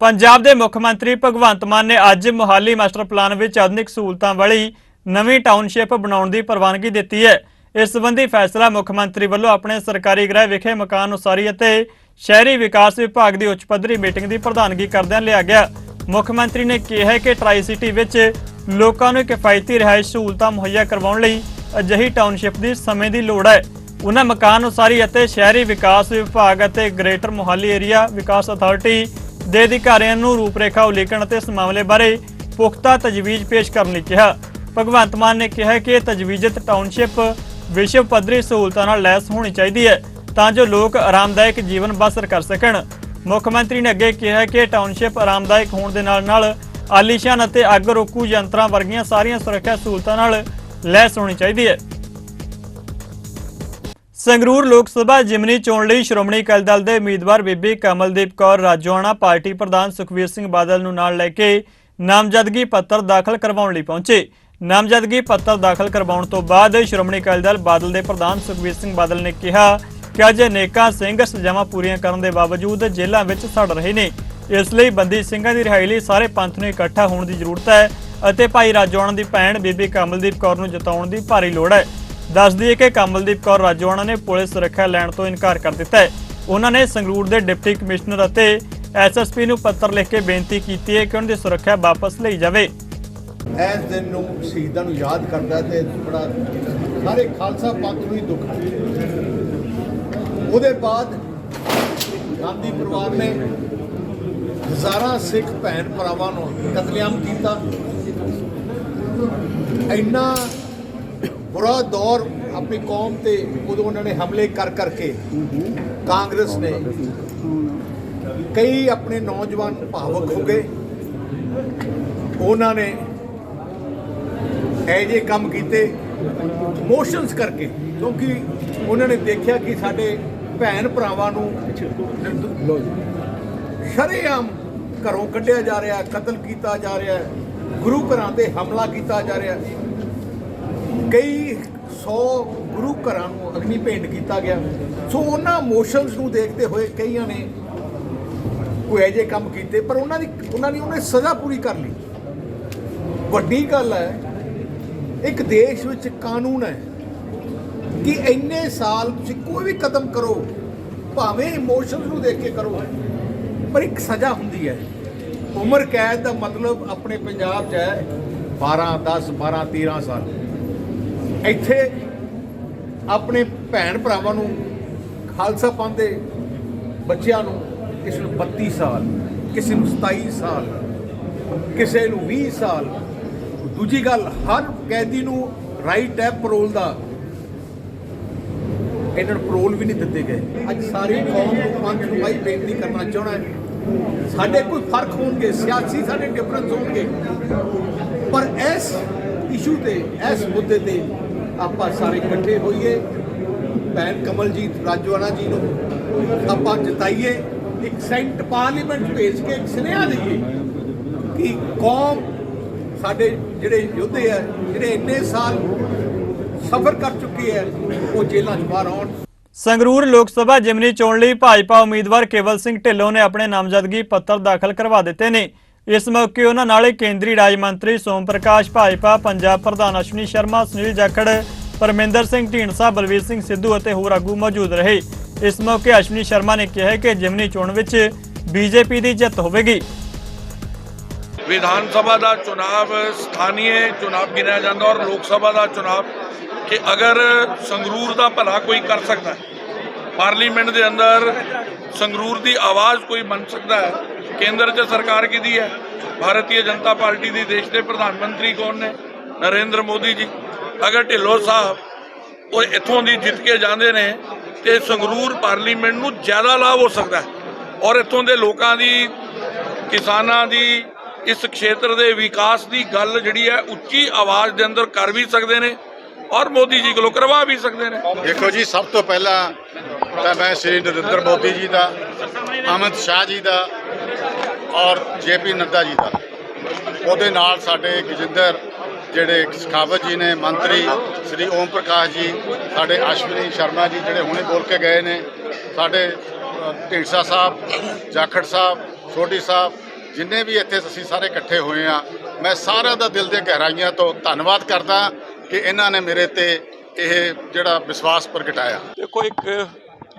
ਪੰਜਾਬ ਦੇ ਮੁੱਖ ਮੰਤਰੀ ਭਗਵੰਤ ਮਾਨ ਨੇ ਅੱਜ ਮੋਹਾਲੀ ਮਾਸਟਰ ਪਲਾਨ ਵਿੱਚ ਆਧੁਨਿਕ ਸਹੂਲਤਾਂ ਵਾਲੀ ਨਵੀਂ ਟਾਊਨਸ਼ਿਪ ਬਣਾਉਣ ਦੀ ਪ੍ਰਵਾਨਗੀ ਦਿੱਤੀ ਹੈ। ਇਸ ਸੰਬੰਧੀ ਫੈਸਲਾ ਮੁੱਖ ਮੰਤਰੀ ਵੱਲੋਂ ਆਪਣੇ ਸਰਕਾਰੀ ਗ੍ਰਹਿ ਵਿਖੇ ਮਕਾਨ ਉਸਾਰੀ ਅਤੇ ਸ਼ਹਿਰੀ ਵਿਕਾਸ ਵਿਭਾਗ ਦੀ ਉੱਚ ਪੱਧਰੀ ਮੀਟਿੰਗ ਦੀ ਪ੍ਰਧਾਨਗੀ ਕਰਦਿਆਂ ਲਿਆ ਗਿਆ। ਮੁੱਖ ਮੰਤਰੀ ਨੇ ਕਿਹਾ ਕਿ ਟਰਾਈ ਸਿਟੀ ਵਿੱਚ ਲੋਕਾਂ ਨੂੰ ਕਿਫਾਇਤੀ ਰਿਹਾਇਸ਼ ਸਹੂਲਤਾਂ ਮੁਹੱਈਆ ਕਰਵਾਉਣ ਲਈ ਅਜਿਹੀ ਟਾਊਨਸ਼ਿਪ ਦੀ ਸਮੇਂ ਦੀ ਲੋੜ ਹੈ। ਉਹਨਾਂ ਮਕਾਨ ਉਸਾਰੀ ਅਤੇ ਸ਼ਹਿਰੀ ਵਿਕਾਸ ਵਿਭਾਗ ਅਤੇ ਗ੍ਰੇਟਰ ਮੋਹਾਲੀ ਏਰੀਆ ਵਿਕਾਸ ਅਥਾਰਟੀ ਦੇ ਅਧਿਕਾਰੀਆਂ ਨੂੰ ਰੂਪਰੇਖਾ ਉਲੀਕਣ ਅਤੇ ਇਸ ਮਾਮਲੇ ਬਾਰੇ ਪੁਖਤਾ ਤਜਵੀਜ਼ ਪੇਸ਼ ਕਰਨ ਲਈ ਕਿਹਾ। ਭਗਵੰਤ ਮਾਨ ਨੇ ਕਿਹਾ ਕਿ ਤਜਵੀਜ਼ਤ ਟਾਊਨਸ਼ਿਪ ਵਿਸ਼ਵ ਪੱਧਰੀ ਸਹੂਲਤਾਂ ਨਾਲ ਲੈਸ ਹੋਣੀ ਚਾਹੀਦੀ ਹੈ ਤਾਂ ਜੋ ਲੋਕ ਆਰਾਮਦਾਇਕ ਜੀਵਨ ਬਸਰ ਕਰ ਸਕਣ। ਮੁੱਖ ਮੰਤਰੀ ਨੇ ਅੱਗੇ ਕਿਹਾ ਕਿ ਟਾਊਨਸ਼ਿਪ ਆਰਾਮਦਾਇਕ ਹੋਣ ਦੇ ਨਾਲ ਆਲੀਸ਼ਾਨ ਅਤੇ ਅੱਗ ਰੋਕੂ ਯੰਤਰਾਂ ਵਰਗੀਆਂ ਸਾਰੀਆਂ ਸੁਰੱਖਿਆ ਸਹੂਲਤਾਂ ਨਾਲ ਲੈਸ ਹੋਣੀ ਚਾਹੀਦੀ ਹੈ। ਸੰਗਰੂਰ ਲੋਕ ਸਭਾ ਜ਼ਿਮਨੀ ਚੋਣ ਲਈ ਸ਼੍ਰੋਮਣੀ ਅਕਾਲੀ ਦਲ ਦੇ ਉਮੀਦਵਾਰ ਬੀਬੀ ਕਮਲਦੀਪ ਕੌਰ ਰਾਜੋਆਣਾ ਪਾਰਟੀ ਪ੍ਰਧਾਨ ਸੁਖਬੀਰ ਸਿੰਘ ਬਾਦਲ ਨੂੰ ਨਾਲ ਲੈ ਕੇ ਨਾਮਜ਼ਦਗੀ ਪੱਤਰ ਦਾਖਲ ਕਰਵਾਉਣ ਲਈ ਪਹੁੰਚੇ। ਨਾਮਜ਼ਦਗੀ ਪੱਤਰ ਦਾਖਲ ਕਰਵਾਉਣ ਤੋਂ ਬਾਅਦ ਸ਼੍ਰੋਮਣੀ ਅਕਾਲੀ ਦਲ ਬਾਦਲ ਦੇ ਪ੍ਰਧਾਨ ਸੁਖਬੀਰ ਸਿੰਘ ਬਾਦਲ ਨੇ ਕਿਹਾ ਕਿ ਅੱਜ ਅਨੇਕਾਂ ਸਿੰਘ ਸਜ਼ਾਵਾਂ ਪੂਰੀਆਂ ਕਰਨ ਦੇ ਬਾਵਜੂਦ ਜੇਲ੍ਹਾਂ ਵਿੱਚ ਸੜ ਰਹੇ ਨੇ। ਇਸ ਲਈ ਬੰਦੀ ਸਿੰਘਾਂ ਦੀ ਰਿਹਾਈ ਲਈ ਸਾਰੇ ਪੰਥ ਨੂੰ ਇਕੱਠਾ ਹੋਣ ਦੀ ਜ਼ਰੂਰਤ ਹੈ ਅਤੇ ਭਾਈ ਰਾਜੋਆਣਾ ਦੀ ਭੈਣ ਬੀਬੀ ਕਮਲਦੀਪ ਕੌਰ ਨੂੰ ਜਿਤਾਉਣ ਦੀ ਭਾਰੀ ਲੋੜ ਹੈ। ਦੱਸ ਦਈਏ ਕਿ ਕਮਲਦੀਪ ਕੌਰ ਰਾਜੋਆਣਾ ਨੇ ਪੁਲਿਸ ਸੁਰੱਖਿਆ ਲੈਣ ਤੋਂ ਇਨਕਾਰ ਕਰ ਦਿੱਤਾ ਹੈ। ਉਹਨਾਂ ਨੇ ਸੰਗਰੂਰ ਦੇ ਡਿਪਟੀ ਕਮਿਸ਼ਨਰ ਅਤੇ ਐਸਐਸਪੀ ਨੂੰ ਪੱਤਰ ਲਿਖ ਕੇ ਬੇਨਤੀ ਕੀਤੀ ਹੈ ਕਿ ਉਹਨਾਂ ਦੀ ਸੁਰੱਖਿਆ ਵਾਪਸ ਲਈ ਜਾਵੇ। ਇਸ ਦਿਨ ਨੂੰ ਸ਼ਹੀਦਾਂ ਨੂੰ ਯਾਦ ਕਰਦਾ ਤੇ ਬੜਾ ਸਾਰੇ ਖਾਲਸਾ ਪੰਥ ਨੂੰ ਹੀ ਦੁੱਖ ਹੈ। ਉਹਦੇ ਬਾਅਦ ਗਾਂਧੀ ਪਰਿਵਾਰ ਨੇ ਹਜ਼ਾਰਾਂ ਸਿੱਖ ਭੈਣ ਭਰਾਵਾਂ ਨੂੰ ਕਤਲੇਆਮ ਕੀਤਾ। ਇੰਨਾ ਬੁਰਾ ਦੌਰ ਆਪਣੀ ਕੌਮ ਤੇ ਉਦੋਂ ਉਹਨਾਂ ਨੇ ਹਮਲੇ ਕਰ ਕਰਕੇ ਕਾਂਗਰਸ ਨੇ ਕਈ ਆਪਣੇ ਨੌਜਵਾਨ ਭਾਵੁਕ ਹੋ ਗਏ। ਉਹਨਾਂ ਨੇ ਇਹ ਜਿਹੇ ਕੰਮ ਕੀਤੇ ਇਮੋਸ਼ਨਸ ਕਰਕੇ, ਕਿਉਂਕਿ ਉਹਨਾਂ ਨੇ ਦੇਖਿਆ ਕਿ ਸਾਡੇ ਭੈਣ ਭਰਾਵਾਂ ਨੂੰ ਸ਼ਰੇਆਮ ਘਰੋਂ ਕੱਢਿਆ ਜਾ ਰਿਹਾ, ਕਤਲ ਕੀਤਾ ਜਾ ਰਿਹਾ, ਗੁਰੂ ਘਰਾਂ ਤੇ ਹਮਲਾ ਕੀਤਾ ਜਾ ਰਿਹਾ। ਕਈ 100 ਗੁਰੂ ਘਰਾਂ ਨੂੰ ਅਗਨੀ ਭੇਂਟ ਕੀਤਾ ਗਿਆ। ਸੋ ਉਹਨਾਂ ਇਮੋਸ਼ਨਸ ਨੂੰ ਦੇਖਦੇ ਹੋਏ ਕਈਆਂ ਨੇ ਕੋਈ ਇਹੋ ਜਿਹੇ ਕੰਮ ਕੀਤੇ, ਪਰ ਉਹਨੇ ਸਜ਼ਾ ਪੂਰੀ ਕਰ ਲਈ। ਵੱਡੀ ਗੱਲ ਹੈ, ਇੱਕ ਦੇਸ਼ ਵਿੱਚ ਕਾਨੂੰਨ ਹੈ ਕਿ ਇੰਨੇ ਸਾਲ ਤੁਸੀਂ ਕੋਈ ਵੀ ਕਦਮ ਕਰੋ, ਭਾਵੇਂ ਇਮੋਸ਼ਨਸ ਨੂੰ ਦੇਖ ਕੇ ਕਰੋ, ਪਰ ਇੱਕ ਸਜ਼ਾ ਹੁੰਦੀ ਹੈ। ਉਮਰ ਕੈਦ ਦਾ ਮਤਲਬ ਆਪਣੇ ਪੰਜਾਬ 'ਚ ਹੈ 12, 10, 12, 13 ਸਾਲ। ਇੱਥੇ ਆਪਣੇ ਭੈਣ ਭਰਾਵਾਂ ਨੂੰ, ਖਾਲਸਾ ਪੰਥ ਦੇ ਬੱਚਿਆਂ ਨੂੰ, ਕਿਸੇ ਨੂੰ 32 ਸਾਲ, ਕਿਸੇ ਨੂੰ 27 ਸਾਲ, ਕਿਸੇ ਨੂੰ 20 ਸਾਲ। ਦੂਜੀ ਗੱਲ, ਹਰ ਕੈਦੀ ਨੂੰ ਰਾਈਟ ਹੈ ਪਰੋਲ ਦਾ, ਇਹਨਾਂ ਨੂੰ ਪਰੋਲ ਵੀ ਨਹੀਂ ਦਿੱਤੇ ਗਏ। ਅੱਜ ਸਾਰੀ ਕੌਮ ਨੂੰ, ਪੰਥ ਨੂੰ ਮੈਂ ਬੇਨਤੀ ਕਰਨਾ ਚਾਹੁੰਦਾ, ਸਾਡੇ ਕੋਈ ਫਰਕ ਹੋਣਗੇ, ਸਿਆਸੀ ਸਾਡੇ ਡਿਫਰੈਂਸ ਹੋਣਗੇ, ਪਰ ਇਸ ਇਸ਼ੂ ਤੇ, ਇਸ ਮੁੱਦੇ ਤੇ ਆਪਾਂ ਸਾਰੇ ਇਕੱਠੇ ਹੋਈਏ। ਭੈਣ ਕਮਲਜੀਤ ਰਾਜੋਆਣਾ ਜੀ ਨੂੰ ਆਪਾਂ ਜਿਤਾਈਏ, ਇੱਕ ਸੈਂਟ ਪਾਰਲੀਮੈਂਟ ਭੇਜ ਕੇ ਇੱਕ ਸੁਨੇਹਾ ਦੇਈਏ ਕਿ ਕੌਮ, ਸਾਡੇ ਜਿਹੜੇ ਯੋਧੇ ਆ, ਜਿਹੜੇ ਇੰਨੇ ਸਾਲ ਸਫ਼ਰ ਕਰ ਚੁੱਕੇ ਹੈ, ਉਹ ਜੇਲ੍ਹਾਂ 'ਚ ਬਾਹਰ ਆਉਣ। ਸੰਗਰੂਰ ਲੋਕ ਸਭਾ ਜ਼ਿਮਨੀ ਚੋਣ ਲਈ ਭਾਜਪਾ ਉਮੀਦਵਾਰ ਕੇਵਲ ਸਿੰਘ ਢਿੱਲੋਂ ਨੇ ਆਪਣੇ ਨਾਮਜ਼ਦਗੀ ਪੱਤਰ ਦਾਖਲ ਕਰਵਾ ਦਿੱਤੇ ਨੇ। ਇਸ ਮੌਕੇ ਉਹਨਾਂ ਨਾਲ ਕੇਂਦਰੀ ਰਾਜ ਮੰਤਰੀ ਸੋਮ ਪ੍ਰਕਾਸ਼, ਭਾਜਪਾ ਪੰਜਾਬ ਪ੍ਰਧਾਨ ਅਸ਼ਵਨੀ ਸ਼ਰਮਾ, ਸੁਨੀਲ ਜਾਖੜ, ਪਰਮਿੰਦਰ ਸਿੰਘ ਢੀਂਡਸਾ, ਬਲਵੀਰ ਸਿੰਘ ਸਿੱਧੂ ਅਤੇ ਹੋਰ ਆਗੂ ਮੌਜੂਦ ਰਹੇ। ਇਸ ਮੌਕੇ ਅਸ਼ਵਨੀ ਸ਼ਰਮਾ ਨੇ ਕਿਹਾ ਕਿ ਜ਼ਿਮਨੀ ਚੋਣ ਵਿੱਚ ਬੀਜੇਪੀ ਦੀ ਜਿੱਤ ਹੋਵੇਗੀ। विधान सभा का चुनाव स्थानीय चुनाव गिनया जाता और लोक सभा का चुनाव कि अगर संगरूर का भला कोई कर सकता है, पार्लीमेंट के अंदर संगरूर की आवाज़ कोई बन सकता है। केंद्र च सरकार की है, भारतीय जनता पार्टी की, देश के प्रधानमंत्री कौन ने, नरेंद्र मोदी जी। अगर ढिल्लों साहब वो इत्थों की जित के जाते हैं तो संगरूर पार्लीमेंट को ज़्यादा लाभ हो सकता है और इत्थों के लोगों की, किसानों की, इस क्षेत्र के विकास की गल जिहड़ी है उच्ची आवाज़ के अंदर कर भी सकते हैं और मोदी जी को करवा भी सकते हैं। देखो जी, सब तो पहला तो मैं श्री नरेंद्र मोदी जी का, अमित शाह जी का और JP नड्डा जी का, ਉਹਦੇ ਨਾਲ ਸਾਡੇ ਗਜਿੰਦਰ ਜਿਹੜੇ ਸਖਾਵਤ ਜੀ ਨੇ, ਮੰਤਰੀ श्री ओम प्रकाश जी, ਸਾਡੇ ਅਸ਼ਵਨੀ ਸ਼ਰਮਾ ਜੀ ਜਿਹੜੇ ਹੁਣੇ ਬੋਲ ਕੇ ਗਏ ਨੇ, ਸਾਡੇ ਢੀਂਡਸਾ ਸਾਹਿਬ, ਜਾਖੜ ਸਾਹਿਬ, ਸੋਢੀ ਸਾਹਿਬ, जिन्ने भी इत्थे असीं सारे इकट्ठे हुए हैं, मैं सारा दा दिल दे गहराइयां तो धन्नवाद करदा कि इन्हां ने मेरे ते यह जिहड़ा विश्वास प्रगटाया। देखो, एक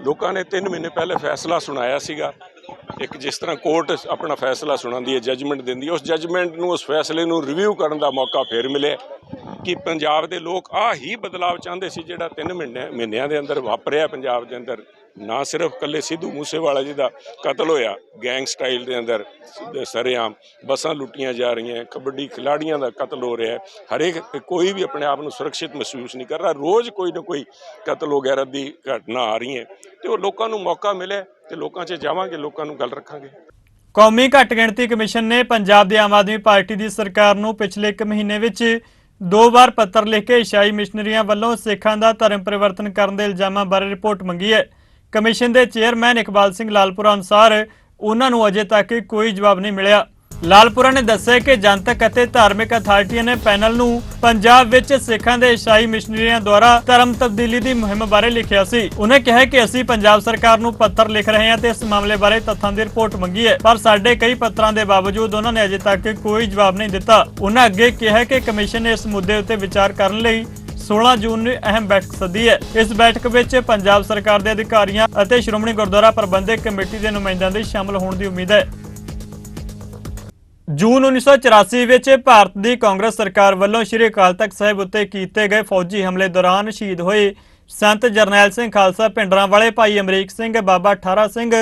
लोगों ने 3 महीने पहले फैसला सुनाया सीगा ਇੱਕ ਜਿਸ ਤਰ੍ਹਾਂ ਕੋਰਟ ਆਪਣਾ ਫੈਸਲਾ ਸੁਣਾਉਂਦੀ ਹੈ, ਜੱਜਮੈਂਟ ਦਿੰਦੀ ਹੈ, ਉਸ ਜੱਜਮੈਂਟ ਨੂੰ, ਉਸ ਫੈਸਲੇ ਨੂੰ ਰਿਵਿਊ ਕਰਨ ਦਾ ਮੌਕਾ ਫਿਰ ਮਿਲਿਆ ਕਿ ਪੰਜਾਬ ਦੇ ਲੋਕ ਆਹ ਹੀ ਬਦਲਾਵ ਚਾਹੁੰਦੇ ਸੀ ਜਿਹੜਾ 3 ਮਹੀਨਿਆਂ ਦੇ ਅੰਦਰ ਵਾਪਰਿਆ ਪੰਜਾਬ ਦੇ ਅੰਦਰ। ਨਾ ਸਿਰਫ ਇਕੱਲੇ ਸਿੱਧੂ ਮੂਸੇਵਾਲਾ ਜੀ ਦਾ ਕਤਲ ਹੋਇਆ ਗੈਂਗ ਸਟਾਈਲ ਦੇ ਅੰਦਰ, ਸਰੇਆਮ ਬੱਸਾਂ ਲੁੱਟੀਆਂ ਜਾ ਰਹੀਆਂ, ਕਬੱਡੀ ਖਿਲਾੜੀਆਂ ਦਾ ਕਤਲ ਹੋ ਰਿਹਾ, ਹਰੇਕ ਕੋਈ ਵੀ ਆਪਣੇ ਆਪ ਨੂੰ ਸੁਰੱਖਿਅਤ ਮਹਿਸੂਸ ਨਹੀਂ ਕਰ ਰਿਹਾ, ਰੋਜ਼ ਕੋਈ ਨਾ ਕੋਈ ਕਤਲ ਵਗੈਰਾ ਦੀ ਘਟਨਾ ਆ ਰਹੀ ਹੈ। ਤੇ ਉਹ ਲੋਕਾਂ ਨੂੰ ਮੌਕਾ ਮਿਲਿਆ ਤੇ ਲੋਕਾਂ 'ਚ ਜਾਵਾਂਗੇ, ਲੋਕਾਂ ਨੂੰ ਗੱਲ ਰੱਖਾਂਗੇ। ਕੌਮੀ ਘੱਟ ਗਿਣਤੀ ਕਮਿਸ਼ਨ ਨੇ ਪੰਜਾਬ ਦੇ ਆਮ ਆਦਮੀ ਪਾਰਟੀ ਦੀ ਸਰਕਾਰ ਨੂੰ ਪਿਛਲੇ 1 ਮਹੀਨੇ ਵਿੱਚ 2 ਵਾਰ ਪੱਤਰ ਲਿਖ ਕੇ ਈਸਾਈ ਮਿਸ਼ਨਰੀਆਂ ਵੱਲੋਂ ਸਿੱਖਾਂ ਦਾ ਧਰਮ ਪਰਿਵਰਤਨ ਕਰਨ ਦੇ ਇਲਜ਼ਾਮਾਂ ਬਾਰੇ ਰਿਪੋਰਟ ਮੰਗੀ ਹੈ। ਕਮਿਸ਼ਨ ਦੇ ਚੇਅਰਮੈਨ ਇਕਬਾਲ ਸਿੰਘ ਲਾਲਪੁਰਾ ਅਨੁਸਾਰ ਉਹਨਾਂ ਨੂੰ ਅਜੇ ਤੱਕ ਕੋਈ ਜਵਾਬ ਨਹੀਂ ਮਿਲਿਆ। ਲਾਲਪੁਰਾ ਨੇ ਦੱਸਿਆ ਕਿ ਜਨਤਕ ਅਤੇ ਧਾਰਮਿਕ ਅਥਾਰਟੀਆਂ ਨੇ ਪੈਨਲ ਨੂੰ ਪੰਜਾਬ ਵਿੱਚ ਸਿੱਖਾਂ ਦੇ ਈਸਾਈ ਮਿਸ਼ਨਰੀਆਂ ਦੁਆਰਾ ਧਰਮ ਤਬਦੀਲੀ ਦੀ ਮੁਹਿੰਮ ਬਾਰੇ ਲਿਖਿਆ ਸੀ। ਉਹਨੇ ਕਿਹਾ ਕਿ ਅਸੀਂ ਪੰਜਾਬ ਸਰਕਾਰ ਨੂੰ ਪੱਤਰ ਲਿਖ ਰਹੇ ਹਾਂ ਤੇ ਇਸ ਮਾਮਲੇ ਬਾਰੇ ਤੱਥਾਂ ਦੀ ਰਿਪੋਰਟ ਮੰਗੀ ਹੈ, ਪਰ ਸਾਡੇ ਕਈ ਪੱਤਰਾਂ ਦੇ ਬਾਵਜੂਦ ਉਹਨਾਂ ਨੇ ਅਜੇ ਤੱਕ ਕੋਈ ਜਵਾਬ ਨਹੀਂ ਦਿੱਤਾ। ਉਹਨਾਂ ਅੱਗੇ ਕਿਹਾ ਕਿ ਕਮਿਸ਼ਨ ਨੇ ਇਸ ਮੁੱਦੇ ਉੱਤੇ ਵਿਚਾਰ ਕਰਨ ਲਈ 16 ਜੂਨ ਨੂੰ ਅਹਿਮ ਬੈਠਕ ਸੱਦੀ ਹੈ। ਇਸ ਬੈਠਕ ਵਿੱਚ ਪੰਜਾਬ ਸਰਕਾਰ ਦੇ ਅਧਿਕਾਰੀਆਂ ਅਤੇ ਸ਼੍ਰੋਮਣੀ ਗੁਰਦੁਆਰਾ ਪ੍ਰਬੰਧਕ ਕਮੇਟੀ ਦੇ ਨੁਮਾਇੰਦਿਆਂ ਦੇ ਸ਼ਾਮਲ ਹੋਣ ਦੀ ਉਮੀਦ ਹੈ। ਜੂਨ 1984 ਵਿੱਚ ਭਾਰਤ ਦੀ ਕਾਂਗਰਸ ਸਰਕਾਰ ਵੱਲੋਂ ਸ਼੍ਰੀ ਅਕਾਲ ਤਖਤ ਸਾਹਿਬ ਉੱਤੇ ਕੀਤੇ ਗਏ ਫੌਜੀ ਹਮਲੇ ਦੌਰਾਨ ਸ਼ਹੀਦ ਹੋਏ ਸੰਤ ਜਰਨੈਲ ਸਿੰਘ ਖਾਲਸਾ ਭਿੰਡਰਾਂਵਾਲੇ, ਭਾਈ ਅਮਰੀਕ ਸਿੰਘ, ਬਾਬਾ ਠਾਰਾ ਸਿੰਘ,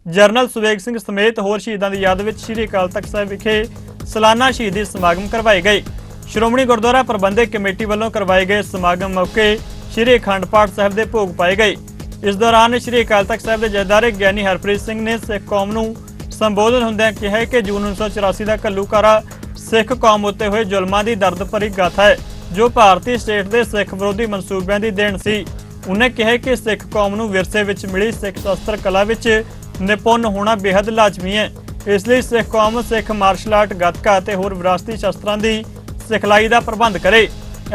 ਜਰਨਲ ਸੁਵੇਗ ਸਿੰਘ ਸਮੇਤ ਹੋਰ ਸ਼ਹੀਦਾਂ ਦੀ ਯਾਦ ਵਿੱਚ ਸ਼੍ਰੀ ਅਕਾਲ ਤਖਤ ਸਾਹਿਬ ਵਿਖੇ ਸਾਲਾਨਾ ਸ਼ਹੀਦੀ ਸਮਾਗਮ ਕਰਵਾਏ ਗਏ। ਸ਼੍ਰੋਮਣੀ ਗੁਰਦੁਆਰਾ ਪ੍ਰਬੰਧਕ ਕਮੇਟੀ ਵੱਲੋਂ ਕਰਵਾਏ ਗਏ ਸਮਾਗਮ ਮੌਕੇ ਸ਼੍ਰੀ ਅਖੰਡ ਪਾਠ ਸਾਹਿਬ ਦੇ ਭੋਗ ਪਾਏ ਗਏ। ਇਸ ਦੌਰਾਨ ਸ਼੍ਰੀ ਅਕਾਲ ਤਖਤ ਸਾਹਿਬ ਦੇ ਜਥੇਦਾਰ ਗਿਆਨੀ ਹਰਪ੍ਰੀਤ ਸਿੰਘ ਨੇ ਸਿੱਖ ਕੌਮ ਨੂੰ ਸੰਬੋਧਨ ਹੁੰਦਿਆਂ ਕਿਹਾ ਕਿ ਜੂਨ 1984 ਦਾ ਘੱਲੂਘਾਰਾ ਸਿੱਖ ਕੌਮ ਉੱਤੇ ਹੋਏ ਜ਼ੁਲਮਾਂ ਦੀ ਦਰਦ ਭਰੀ ਗਾਥਾ ਹੈ, ਜੋ ਭਾਰਤੀ ਸਟੇਟ ਦੇ ਸਿੱਖ ਵਿਰੋਧੀ ਮਨਸੂਬਿਆਂ ਦੀ ਦੇਣ ਸੀ। ਉਹਨੇ ਕਿਹਾ ਕਿ ਸਿੱਖ ਕੌਮ ਨੂੰ ਵਿਰਸੇ ਵਿੱਚ ਮਿਲੀ ਸਿੱਖ ਸ਼ਸਤਰ ਕਲਾ ਵਿੱਚ ਨਿਪੁੰਨ ਹੋਣਾ ਬੇहद ਲਾਜ਼ਮੀ ਹੈ। ਇਸ ਲਈ ਸਿੱਖ ਕੌਮ ਸਿੱਖ ਮਾਰਸ਼ਲ ਆਰਟ, ਗੱਤਕਾ ਅਤੇ ਹੋਰ ਵਿਰਾਸਤੀ ਸ਼ਸਤਰਾਂ ਦੀ ਸਿਖਲਾਈ ਦਾ ਪ੍ਰਬੰਧ ਕਰੇ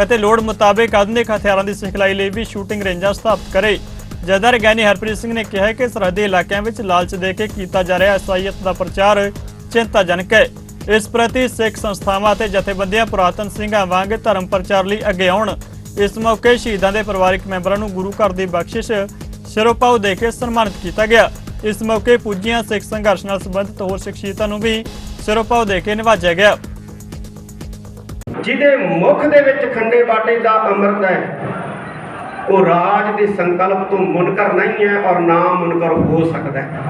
ਅਤੇ ਲੋੜ ਮੁਤਾਬਕ ਆਧੁਨਿਕ ਹਥਿਆਰਾਂ ਦੀ ਸਿਖਲਾਈ ਲਈ ਵੀ ਸ਼ੂਟਿੰਗ ਰੇਂਜਾਂ ਸਥਾਪਿਤ ਕਰੇ। ਜਥੇਦਾਰ ਗਿਆਨੀ ਹਰਪ੍ਰੀਤ ਸਿੰਘ ਨੇ ਕਿਹਾ ਕਿ ਸਰਹੱਦੀ ਇਲਾਕਿਆਂ ਵਿੱਚ ਲਾਲਚ ਦੇ ਕੇ ਕੀਤਾ ਜਾ ਰਿਹਾ ਈਸਾਈਅਤ ਦਾ ਪ੍ਰਚਾਰ ਚਿੰਤਾਜਨਕ ਹੈ। ਇਸ ਪ੍ਰਤੀ ਸਿੱਖ ਸੰਸਥਾਵਾਂ ਅਤੇ ਜਥੇਬੰਦੀਆਂ ਪੁਰਾਤਨ ਸਿੰਘਾਂ ਵਾਂਗ ਧਰਮ ਪ੍ਰਚਾਰ ਲਈ ਅੱਗੇ ਆਉਣ। ਇਸ ਮੌਕੇ ਸ਼ਹੀਦਾਂ ਦੇ ਪਰਿਵਾਰਕ ਮੈਂਬਰਾਂ ਨੂੰ ਗੁਰੂ ਘਰ ਦੀ ਬਖਸ਼ਿਸ਼ ਸਿਰੋਪਾਓ ਦੇ ਕੇ ਸਨਮਾਨਿਤ ਕੀਤਾ ਗਿਆ। ਇਸ ਮੌਕੇ ਪੂਜੀਆਂ ਸਿੱਖ ਸੰਘਰਸ਼ ਨਾਲ ਸੰਬੰਧਿਤ ਹੋਰ ਸ਼ਖਸੀਅਤਾਂ ਨੂੰ ਵੀ ਸਿਰੋਪਾਓ ਦੇ ਕੇ ਨਿਵਾਜਿਆ ਗਿਆ। ਜਿਹਦੇ ਮੁਖ ਦੇ ਵਿੱਚ ਖੰਡੇ ਬਾਟੇ ਦਾ ਅੰਮ੍ਰਿਤ ਹੈ, ਉਹ ਰਾਜ ਦੇ ਸੰਕਲਪ ਤੋਂ ਮੁਨਕਰ ਨਹੀਂ ਹੈ ਔਰ ਨਾ ਮੁਨਕਰ ਹੋ ਸਕਦਾ ਹੈ।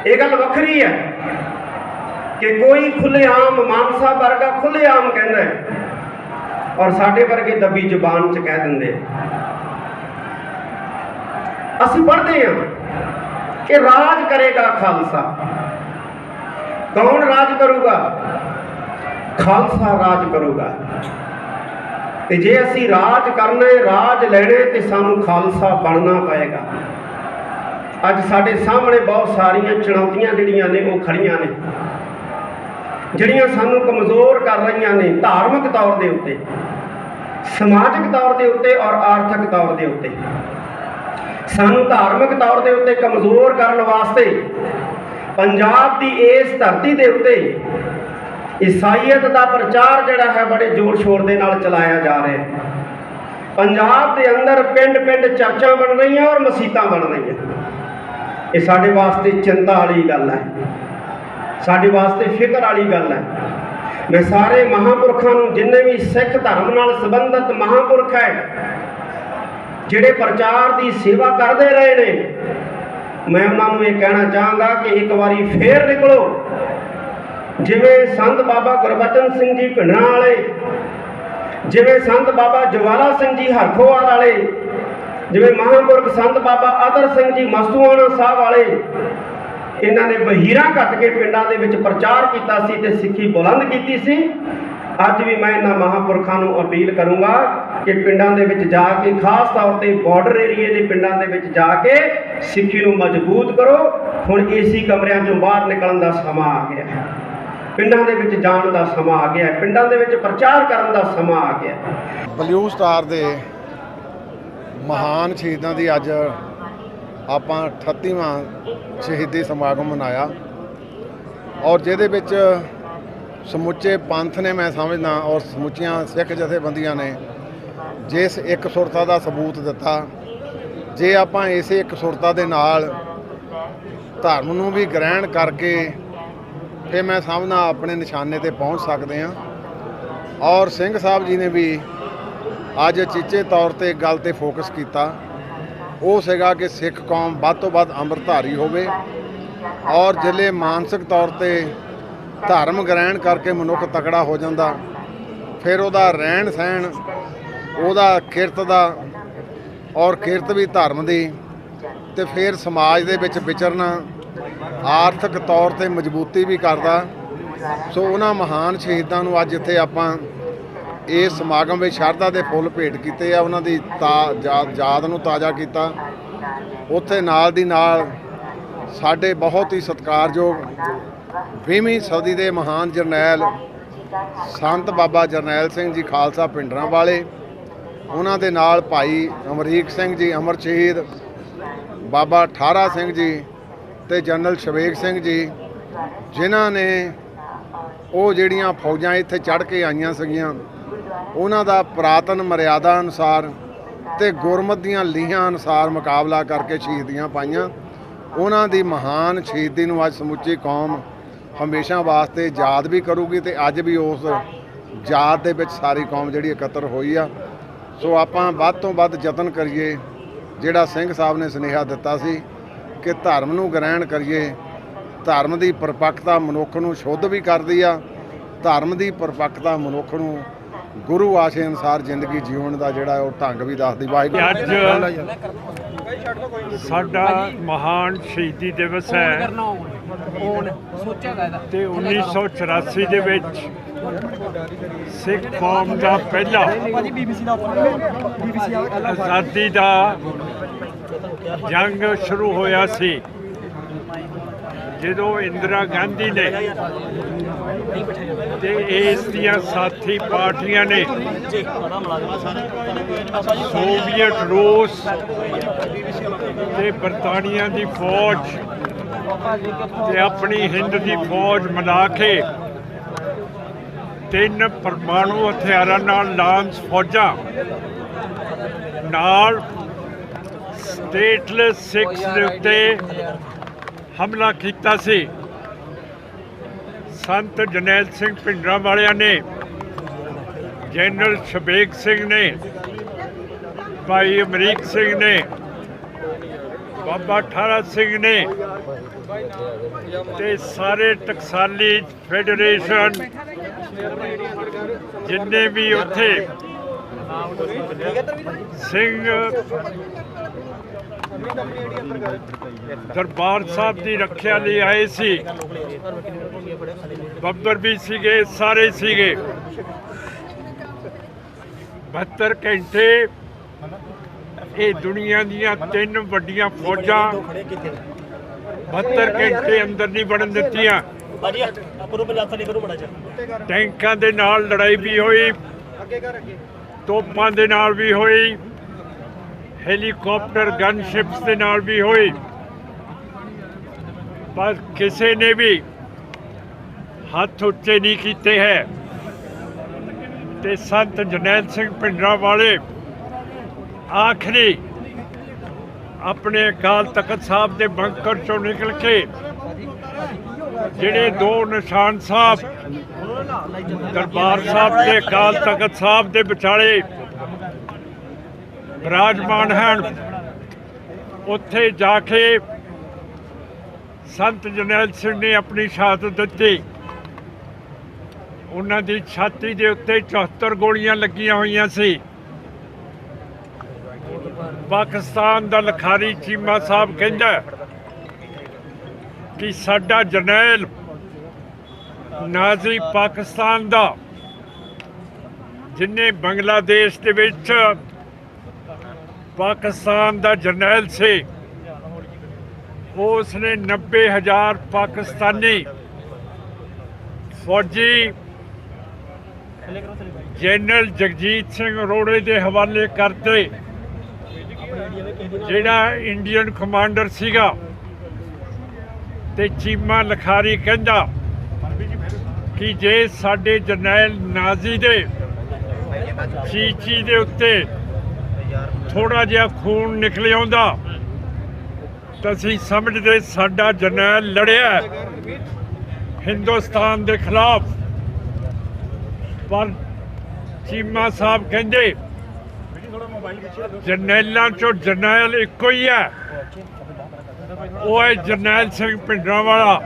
ਇਹ ਗੱਲ ਵੱਖਰੀ ਹੈ ਕਿ ਕੋਈ ਖੁੱਲ੍ਹੇਆਮ ਮਾਨਸਾ ਵਰਗਾ ਖੁੱਲ੍ਹੇਆਮ ਕਹਿੰਦਾ ਹੈ ਔਰ ਸਾਡੇ ਵਰਗੇ ਦੱਬੀ ਜ਼ੁਬਾਨ 'ਚ ਕਹਿ ਦਿੰਦੇ। ਅਸੀਂ ਪੜ੍ਹਦੇ ਹਾਂ ਕਿ ਰਾਜ ਕਰੇਗਾ ਖਾਲਸਾ। ਕੌਣ ਰਾਜ ਕਰੂਗਾ? ਖਾਲਸਾ ਰਾਜ ਕਰੂਗਾ। ਤੇ ਜੇ ਅਸੀਂ ਰਾਜ ਕਰਨਾ ਹੈ, ਰਾਜ ਲੈਣੇ, ਤੇ ਸਾਨੂੰ ਖਾਲਸਾ ਬਣਨਾ ਪਏਗਾ। ਅੱਜ ਸਾਡੇ ਸਾਹਮਣੇ ਬਹੁਤ ਸਾਰੀਆਂ ਚੁਣੌਤੀਆਂ ਜਿਹੜੀਆਂ ਨੇ ਉਹ ਖੜੀਆਂ ਨੇ, ਜਿਹੜੀਆਂ ਸਾਨੂੰ ਕਮਜ਼ੋਰ ਕਰ ਰਹੀਆਂ ਨੇ ਧਾਰਮਿਕ ਤੌਰ ਦੇ ਉੱਤੇ, ਸਮਾਜਿਕ ਤੌਰ ਦੇ ਉੱਤੇ ਔਰ ਆਰਥਿਕ ਤੌਰ ਦੇ ਉੱਤੇ। ਸਾਨੂੰ ਧਾਰਮਿਕ ਤੌਰ ਦੇ ਉੱਤੇ ਕਮਜ਼ੋਰ ਕਰਨ ਵਾਸਤੇ ਪੰਜਾਬ ਦੀ ਇਸ ਧਰਤੀ ਦੇ ਉੱਤੇ ਈਸਾਈਅਤ ਦਾ ਪ੍ਰਚਾਰ ਜਿਹੜਾ ਹੈ ਬੜੇ ਜ਼ੋਰ ਸ਼ੋਰ ਦੇ ਨਾਲ ਚਲਾਇਆ ਜਾ ਰਿਹਾ ਹੈ। ਪੰਜਾਬ ਦੇ ਅੰਦਰ ਪਿੰਡ-ਪਿੰਡ ਚਰਚਾਂ ਬਣ ਰਹੀਆਂ ਔਰ ਮਸੀਤਾਂ ਬਣ ਰਹੀਆਂ। ਇਹ ਸਾਡੇ ਵਾਸਤੇ ਚਿੰਤਾ ਵਾਲੀ ਗੱਲ ਹੈ, ਸਾਡੇ ਵਾਸਤੇ ਫਿਕਰ ਵਾਲੀ ਗੱਲ ਹੈ। ਮੈਂ ਸਾਰੇ ਮਹਾਂਪੁਰਖਾਂ ਨੂੰ, ਜਿੰਨੇ ਵੀ ਸਿੱਖ ਧਰਮ ਨਾਲ ਸੰਬੰਧਿਤ ਮਹਾਂਪੁਰਖ ਹੈ ਜਿਹੜੇ ਪ੍ਰਚਾਰ ਦੀ ਸੇਵਾ ਕਰਦੇ ਰਹੇ ਨੇ, ਮੈਂ ਉਹਨਾਂ ਨੂੰ ਇਹ ਕਹਿਣਾ ਚਾਹਾਂਗਾ ਕਿ ਇੱਕ ਵਾਰੀ ਫੇਰ ਨਿਕਲੋ। ਜਿਵੇਂ ਸੰਤ ਬਾਬਾ ਗੁਰਬਚਨ ਸਿੰਘ ਜੀ ਭਿੰਡਰਾਂਵਾਲੇ, ਜਿਵੇਂ ਸੰਤ ਬਾਬਾ ਜਵਾਲਾ ਸਿੰਘ ਜੀ ਹਰਖੋਵਾਲ ਵਾਲੇ, ਜਿਵੇਂ ਮਹਾਂਪੁਰਖ ਸੰਤ ਬਾਬਾ ਆਦਰ ਸਿੰਘ ਜੀ ਮਸਤੂਆਣਾ ਸਾਹਿਬ ਵਾਲੇ, ਇਹਨਾਂ ਨੇ ਵਹੀਰਾਂ ਕੱਟ ਕੇ ਪਿੰਡਾਂ ਦੇ ਵਿੱਚ ਪ੍ਰਚਾਰ ਕੀਤਾ ਸੀ ਤੇ ਸਿੱਖੀ ਬੁਲੰਦ ਕੀਤੀ ਸੀ। ਅੱਜ ਵੀ ਮੈਂ ਇਹਨਾਂ ਮਹਾਂਪੁਰਖਾਂ ਨੂੰ ਅਪੀਲ ਕਰੂੰਗਾ ਕਿ ਪਿੰਡਾਂ ਦੇ ਵਿੱਚ ਜਾ ਕੇ, ਖਾਸ ਤੌਰ ਤੇ ਬਾਰਡਰ ਏਰੀਏ ਦੇ ਪਿੰਡਾਂ ਦੇ ਵਿੱਚ ਜਾ ਕੇ ਸਿੱਖੀ ਨੂੰ ਮਜ਼ਬੂਤ ਕਰੋ। ਹੁਣ ਏਸੀ ਕਮਰਿਆਂ ਚੋਂ ਬਾਹਰ ਨਿਕਲਣ ਦਾ ਸਮਾਂ ਆ ਗਿਆ ਹੈ, ਪਿੰਡਾਂ ਦੇ ਵਿੱਚ ਜਾਣ ਦਾ ਸਮਾਂ ਆ ਗਿਆ, ਪਿੰਡਾਂ ਦੇ ਵਿੱਚ ਪ੍ਰਚਾਰ ਕਰਨ ਦਾ ਸਮਾਂ ਆ ਗਿਆ। ਬਲੂ ਸਟਾਰ ਦੇ ਮਹਾਨ ਸ਼ਹੀਦਾਂ ਦੀ ਅੱਜ ਆਪਾਂ 38ਵਾਂ ਸ਼ਹੀਦੀ ਸਮਾਗਮ ਮਨਾਇਆ ਔਰ ਜਿਹਦੇ ਵਿੱਚ ਸਮੁੱਚੇ ਪੰਥ ਨੇ, ਮੈਂ ਸਮਝਦਾ, ਔਰ ਸਮੁੱਚੀਆਂ ਸਿੱਖ ਜਥੇਬੰਦੀਆਂ ਨੇ ਜਿਸ ਇਕਸੁਰਤਾ ਦਾ ਸਬੂਤ ਦਿੱਤਾ। ਜੇ ਆਪਾਂ ਇਸੇ ਇਕਸੁਰਤਾ ਦੇ ਨਾਲ ਧਰਮ ਨੂੰ ਵੀ ਗ੍ਰਹਿਣ ਕਰਕੇ ਫਿਰ ਮੈਂ ਸਮਝਦਾ ਆਪਣੇ ਨਿਸ਼ਾਨੇ ਤੇ ਪਹੁੰਚ ਸਕਦੇ ਹਾਂ। ਔਰ ਸਿੰਘ ਸਾਹਿਬ ਜੀ ਨੇ ਵੀ ਅੱਜ ਚੀਚੇ ਤੌਰ ਤੇ ਗੱਲ ਤੇ ਫੋਕਸ ਕੀਤਾ, ਉਹ ਸੀਗਾ ਕਿ ਸਿੱਖ ਕੌਮ ਵੱਧ ਤੋਂ ਵੱਧ ਅੰਮ੍ਰਿਤਧਾਰੀ ਹੋਵੇ ਔਰ ਜਿਲੇ ਮਾਨਸਿਕ ਤੌਰ ਤੇ ਧਰਮ ਗ੍ਰਹਿਣ ਕਰਕੇ ਮਨੁੱਖ ਤਕੜਾ ਹੋ ਜਾਂਦਾ, ਫਿਰ ਉਹਦਾ ਰਹਿਣ ਸਹਿਣ, ਉਹਦਾ ਕਿਰਤ ਦਾ ਔਰ ਕਿਰਤ ਵੀ ਧਰਮ ਦੀ, ਤੇ ਫਿਰ ਸਮਾਜ ਦੇ ਵਿੱਚ ਵਿਚਰਨਾ ਆਰਥਿਕ ਤੌਰ ਤੇ ਮਜ਼ਬੂਤੀ ਵੀ ਕਰਦਾ। ਸੋ ਉਹਨਾਂ ਮਹਾਨ ਸ਼ਹੀਦਾਂ ਨੂੰ ਅੱਜ ਇੱਥੇ ਆਪਾਂ ਇਸ ਸਮਾਗਮ ਵਿੱਚ ਸ਼ਰਧਾ ਦੇ ਫੁੱਲ ਭੇਟ ਕੀਤੇ ਆ, ਉਹਨਾਂ ਦੀ ਯਾਦ ਨੂੰ ਤਾਜ਼ਾ ਕੀਤਾ। ਉੱਥੇ ਨਾਲ ਦੀ ਨਾਲ ਸਾਡੇ ਬਹੁਤ ਹੀ ਸਤਿਕਾਰਯੋਗ 20ਵੀਂ ਸਦੀ ਦੇ ਮਹਾਨ ਜਰਨੈਲ ਸੰਤ ਬਾਬਾ ਜਰਨੈਲ ਸਿੰਘ ਜੀ ਖਾਲਸਾ ਪਿੰਡਰਾਂ ਵਾਲੇ, ਉਹਨਾਂ ਦੇ ਨਾਲ ਭਾਈ ਅਮਰੀਕ ਸਿੰਘ ਜੀ ਅਮਰ ਸ਼ਹੀਦ, ਬਾਬਾ ਠਾਰਾ ਸਿੰਘ ਜੀ ਤੇ ਜਨਰਲ ਸ਼ਵੇਕ ਸਿੰਘ ਜੀ, ਜਿਨ੍ਹਾਂ ਨੇ ਉਹ ਜਿਹੜੀਆਂ ਫੌਜਾਂ ਇੱਥੇ ਚੜ੍ਹ ਕੇ ਆਈਆਂ ਸੀਗੀਆਂ ਉਹਨਾਂ ਦਾ ਪੁਰਾਤਨ ਮਰਿਆਦਾ ਅਨੁਸਾਰ ਤੇ ਗੁਰਮਤ ਦੀਆਂ ਲੀਹਾਂ ਅਨੁਸਾਰ ਮੁਕਾਬਲਾ ਕਰਕੇ ਸ਼ਹੀਦੀਆਂ ਪਾਈਆਂ। ਉਹਨਾਂ ਦੀ ਮਹਾਨ ਸ਼ਹੀਦੀ ਨੂੰ ਅੱਜ ਸਮੁੱਚੀ ਕੌਮ ਹਮੇਸ਼ਾ ਵਾਸਤੇ ਯਾਦ ਵੀ ਕਰੂਗੀ ਤੇ ਅੱਜ ਵੀ ਉਸ ਯਾਦ ਦੇ ਵਿੱਚ ਸਾਰੀ ਕੌਮ ਜਿਹੜੀ ਇਕੱਤਰ ਹੋਈ ਆ। ਸੋ ਆਪਾਂ ਵੱਧ ਤੋਂ ਵੱਧ ਯਤਨ ਕਰੀਏ, ਜਿਹੜਾ ਸਿੰਘ ਸਾਹਿਬ ਨੇ ਸੁਨੇਹਾ ਦਿੱਤਾ ਸੀ ਕਿ ਧਰਮ ਨੂੰ ਗ੍ਰਹਿਣ ਕਰੀਏ। ਧਰਮ ਦੀ ਪਰਪੱਕਤਾ ਮਨੁੱਖ ਨੂੰ ਸ਼ੁੱਧ ਵੀ ਕਰਦੀ ਆ, ਧਰਮ ਦੀ ਪਰਪੱਕਤਾ ਮਨੁੱਖ ਨੂੰ ਗੁਰੂ ਆਸ਼ੇ ਅਨੁਸਾਰ ਜ਼ਿੰਦਗੀ ਜੀਉਣ ਦਾ ਜਿਹੜਾ ਉਹ ਢੰਗ ਵੀ ਦੱਸਦੀ। ਵਾਹਿਗੁਰੂ ਸਾਡਾ ਮਹਾਨ ਸ਼ਹੀਦੀ ਦਿਵਸ ਹੈ ਤੇ 1984 ਦੇ ਵਿੱਚ ਸਿੱਖ ਕੌਮ ਦਾ ਪਹਿਲਾ ਆਜ਼ਾਦੀ ਦਾ ਜੰਗ ਸ਼ੁਰੂ ਹੋਇਆ ਸੀ, ਜਦੋਂ ਇੰਦਰਾ ਗਾਂਧੀ ਨੇ ਤੇ ਇਸ ਦੀਆਂ ਸਾਥੀ ਪਾਰਟੀਆਂ ਨੇ ਸੋਵੀਅਤ ਰੂਸ ਤੇ ਬਰਤਾਨੀਆ ਦੀ ਫੌਜ ਤੇ ਆਪਣੀ ਹਿੰਦ ਦੀ ਫੌਜ ਮਿਲਾ ਕੇ 3 ਪਰਮਾਣੂ ਹਥਿਆਰਾਂ ਨਾਲ ਲਾਂਸ ਫੌਜਾਂ ਨਾਲ ਸਟੇਟਲੈਸ ਸਿੱਖਸ ਦੇ ਉੱਤੇ ਹਮਲਾ ਕੀਤਾ ਸੀ। ਸੰਤ ਜਰਨੈਲ ਸਿੰਘ ਭਿੰਡਰਾਂ ਵਾਲਿਆਂ ਨੇ, ਜਨਰਲ ਸ਼ਵੇਕ ਸਿੰਘ ਨੇ, ਭਾਈ ਅਮਰੀਕ ਸਿੰਘ ਨੇ, ਬਾਬਾ ਠਾਰਾ ਸਿੰਘ ਨੇ ਤੇ ਸਾਰੇ ਟਕਸਾਲੀ ਫੈਡਰੇਸ਼ਨ ਜਿੰਨੇ ਵੀ ਉੱਥੇ ਸਿੰਘ ਦਰਬਾਰ ਸਾਹਿਬ ਦੀ ਰੱਖਿਆ ਲਈ ਆਏ ਸੀ, ਬੱਬਰ ਵੀ ਸੀਗੇ, ਸਾਰੇ ਸੀਗੇ। 72 ਘੰਟੇ ਇਹ ਦੁਨੀਆ ਦੀਆਂ 3 ਵੱਡੀਆਂ ਫੌਜਾਂ 72 ਘੰਟੇ ਅੰਦਰ ਨਹੀਂ ਵੜਨ ਦਿੱਤੀਆਂ। ਟੈਂਕਾਂ ਦੇ ਨਾਲ ਲੜਾਈ ਵੀ ਹੋਈ, ਤੋਪਾਂ ਦੇ ਨਾਲ ਵੀ ਹੋਈ, ਹੈਲੀਕਾਪਟਰ ਗਨਸ਼ਿਪਸ ਦੇ ਨਾਲ ਵੀ ਹੋਈ, ਪਰ ਕਿਸੇ ਨੇ ਵੀ ਹੱਥ ਉੱਚੇ ਨਹੀਂ ਕੀਤੇ ਹੈ। ਤੇ ਸੰਤ ਜਰਨੈਲ ਸਿੰਘ ਭਿੰਡਰਾਂ ਵਾਲੇ ਆਖਰੀ ਆਪਣੇ ਅਕਾਲ ਤਖਤ ਸਾਹਿਬ ਦੇ ਬੰਕਰ ਚੋਂ ਨਿਕਲ ਕੇ ਜਿਹੜੇ 2 ਨਿਸ਼ਾਨ ਸਾਹਿਬ ਦਰਬਾਰ ਸਾਹਿਬ ਤੇ ਅਕਾਲ ਤਖਤ ਸਾਹਿਬ ਦੇ ਵਿਚਾਲੇ ਵਿਰਾਜਮਾਨ ਹਨ, ਉੱਥੇ ਜਾ ਕੇ ਸੰਤ ਜਰਨੈਲ ਸਿੰਘ ਨੇ ਆਪਣੀ ਸ਼ਹਾਦਤ ਦਿੱਤੀ। ਉਹਨਾਂ ਦੀ ਛਾਤੀ ਦੇ ਉੱਤੇ 74 ਗੋਲੀਆਂ ਲੱਗੀਆਂ ਹੋਈਆਂ ਸੀ। ਪਾਕਿਸਤਾਨ ਦਾ ਲਖਾਰੀ ਚੀਮਾ ਸਾਹਿਬ ਕਹਿੰਦਾ ਕਿ ਸਾਡਾ ਜਰਨੈਲ ਨਾਜ਼ੀ ਪਾਕਿਸਤਾਨ ਦਾ, ਜਿਨੇ ਬੰਗਲਾਦੇਸ਼ ਦੇ ਵਿੱਚ ਪਾਕਿਸਤਾਨ ਦਾ ਜਰਨੈਲ ਸੀ, ਉਸ ਨੇ 90,000 ਪਾਕਿਸਤਾਨੀ ਫੌਜੀ ਜਨਰਲ ਜਗਜੀਤ ਸਿੰਘ ਅਰੋੜੇ ਦੇ ਹਵਾਲੇ ਕਰਤੇ, ਜਿਹੜਾ ਇੰਡੀਅਨ ਕਮਾਂਡਰ ਸੀਗਾ। ਤੇ ਚੀਮਾ ਲਖਾਰੀ ਕਹਿੰਦਾ ਕਿ ਜੇ ਸਾਡੇ ਜਰਨੈਲ ਨਾਜ਼ੀ ਦੇ ਚੀਚੀ ਦੇ ਉੱਤੇ ਥੋੜਾ ਜਿਹਾ ਖੂਨ ਨਿਕਲ ਆਉਂਦਾ ਤਾਂ ਅਸੀਂ ਸਮਝਦੇ ਸਾਡਾ ਜਰਨੈਲ ਲੜਿਆ ਹਿੰਦੁਸਤਾਨ ਦੇ ਖਿਲਾਫ, ਪਰ ਚੀਮਾ ਸਾਹਿਬ ਕਹਿੰਦੇ ਜਰਨੈਲਾਂ ਚੋਂ ਜਰਨੈਲ ਇੱਕੋ ਹੀ ਹੈ, ਉਹ ਹੈ ਜਰਨੈਲ ਸਿੰਘ ਭਿੰਡਰਾਂਵਾਲਾ।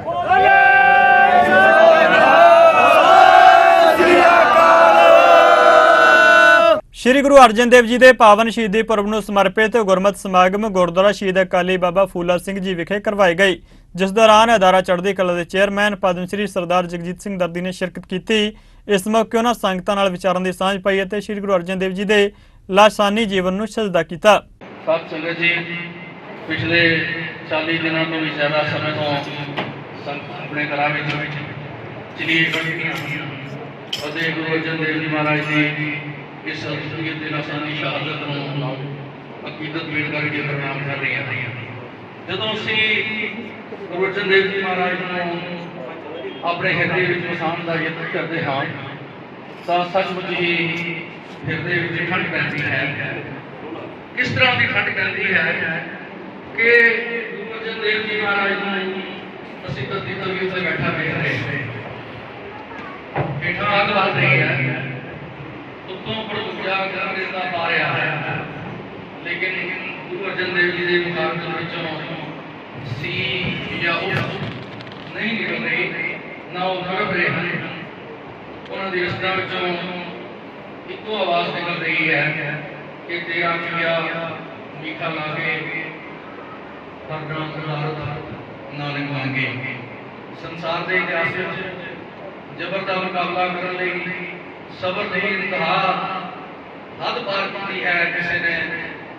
ਸ਼੍ਰੀ ਗੁਰੂ ਅਰਜਨ ਦੇਵ ਜੀ ਦੇ ਪਾਵਨ ਸ਼ਹੀਦੀ ਪੁਰਬ ਨੂੰ ਸਮਰਪਿਤ ਗੁਰਮਤਿ ਸਮਾਗਮ ਗੁਰਦੁਆਰਾ ਸ਼ਹੀਦ ਅਕਾਲੀ ਬਾਬਾ ਫੂਲਾ ਸਿੰਘ ਜੀ ਵਿਖੇ ਕਰਵਾਏ ਗਏ, ਜਿਸ ਦੌਰਾਨ ਅਦਾਰਾ ਚੜ੍ਹਦੀ ਕਲਾ ਦੇ ਚੇਅਰਮੈਨ ਪਦਮ ਸ਼੍ਰੀ ਸਰਦਾਰ ਜਗਜੀਤ ਸਿੰਘ ਦਰਦੀ ਨੇ ਸ਼ਿਰਕਤ ਕੀਤੀ। ਇਸ ਮੌਕੇ ਉਹਨਾਂ ਸੰਗਤਾਂ ਨਾਲ ਵਿਚਾਰਾਂ ਦੀ ਸਾਂਝ ਪਾਈ ਅਤੇ ਸ਼੍ਰੀ ਗੁਰੂ ਅਰਜਨ ਦੇਵ ਜੀ ਦੇ ਲਾਸਾਨੀ ਜੀਵਨ ਨੂੰ ਸਜਦਾ ਕੀਤਾ। ਸਤ ਸੰਗਤ ਜੀ, ਪਿਛਲੇ 40 ਦਿਨਾਂ ਤੋਂ ਵੀ ਜ਼ਿਆਦਾ ਸਮੇਂ ਤੋਂ ਸੰਗਤ ਆਪਣੇ ਘਰਾਂ ਵਿੱਚ ਚਲੀਏ ਇਕੱਠੀਆਂ ਹੋਈਆਂ ਅਤੇ ਗੁਰੂ ਅਰਜਨ ਦੇਵ ਜੀ ਮਹਾਰਾਜ ਦੀ ਇਸ ਅਸਲੀਅਤ ਦੇ ਲਾਸਾਨੀ ਸ਼ਹਾਦਤ ਨੂੰ ਅਕੀਦਤ ਵੇਟ ਕਰਕੇ ਪ੍ਰਣਾਮ ਕਰ ਰਹੀਆਂ। ਜਦੋਂ ਅਸੀਂ ਗੁਰੂ ਅਰਜਨ ਦੇਵ ਜੀ ਮਹਾਰਾਜ ਨੂੰ ਆਪਣੇ ਹਿਰਦੇ ਵਿੱਚ ਵਸਾਉਣ ਦਾ ਯਤਨ ਕਰਦੇ ਹਾਂ ਤਾਂ ਸੱਚਮੁੱਚ ਹੀ ਹਿਰਦੇ ਵਿੱਚ ਠੰਡ ਪੈਂਦੀ ਹੈ। ਕਿਸ ਤਰ੍ਹਾਂ ਦੀ ਠੰਡ ਪੈਂਦੀ ਹੈ ਕਿ ਗੁਰੂ ਅਰਜਨ ਦੇਵ ਜੀ ਮਹਾਰਾਜ ਨੂੰ ਅਸੀਂ ਧਰਤੀ ਤਵੀ ਉੱਤੇ ਬੈਠਾ ਵੇਖ ਰਹੇ ਹਾਂ, ਹੇਠਾਂ ਅੱਗ ਵੱਧ ਰਹੀ ਹੈ, ਉੱਤੋਂ ਭੜੂਜਾ ਗਰਮ ਦਾ ਪਾ ਰਿਹਾ ਹੈ, ਲੇਕਿਨ ਗੁਰੂ ਅਰਜਨ ਦੇਵ ਜੀ ਦੇ ਮੁਕਾਬਲੇ ਵਿੱਚੋਂ ਸੀ ਜਾਂ ਉਸ ਨਹੀਂ ਨਿਕਲ ਰਹੀ, ਨਾ ਉਹ ਤੜਪ ਰਹੇ ਹਨ। ਉਹਨਾਂ ਦੀ ਰਸਤਾ ਵਿੱਚੋਂ ਇੱਕੋ ਆਵਾਜ਼ ਨਿਕਲ ਰਹੀ ਹੈ ਕਿ ਤੇਰਾ ਕੀਆ ਮੀਠਾ ਲਾਗੇ ਪਰਨਾ ਮੁਰਾਦ ਨਾਨਕ ਮੰਗੇ। ਸੰਸਾਰ ਦੇ ਇਤਿਹਾਸ ਵਿੱਚ ਜ਼ਬਰ ਦਾ ਮੁਕਾਬਲਾ ਕਰਨ ਲਈ ਸਬਰ ਦੀ ਇੰਤਹਾ ਹੱਦ ਪਾਰ ਕੀਤੀ ਹੈ ਕਿਸੇ ਨੇ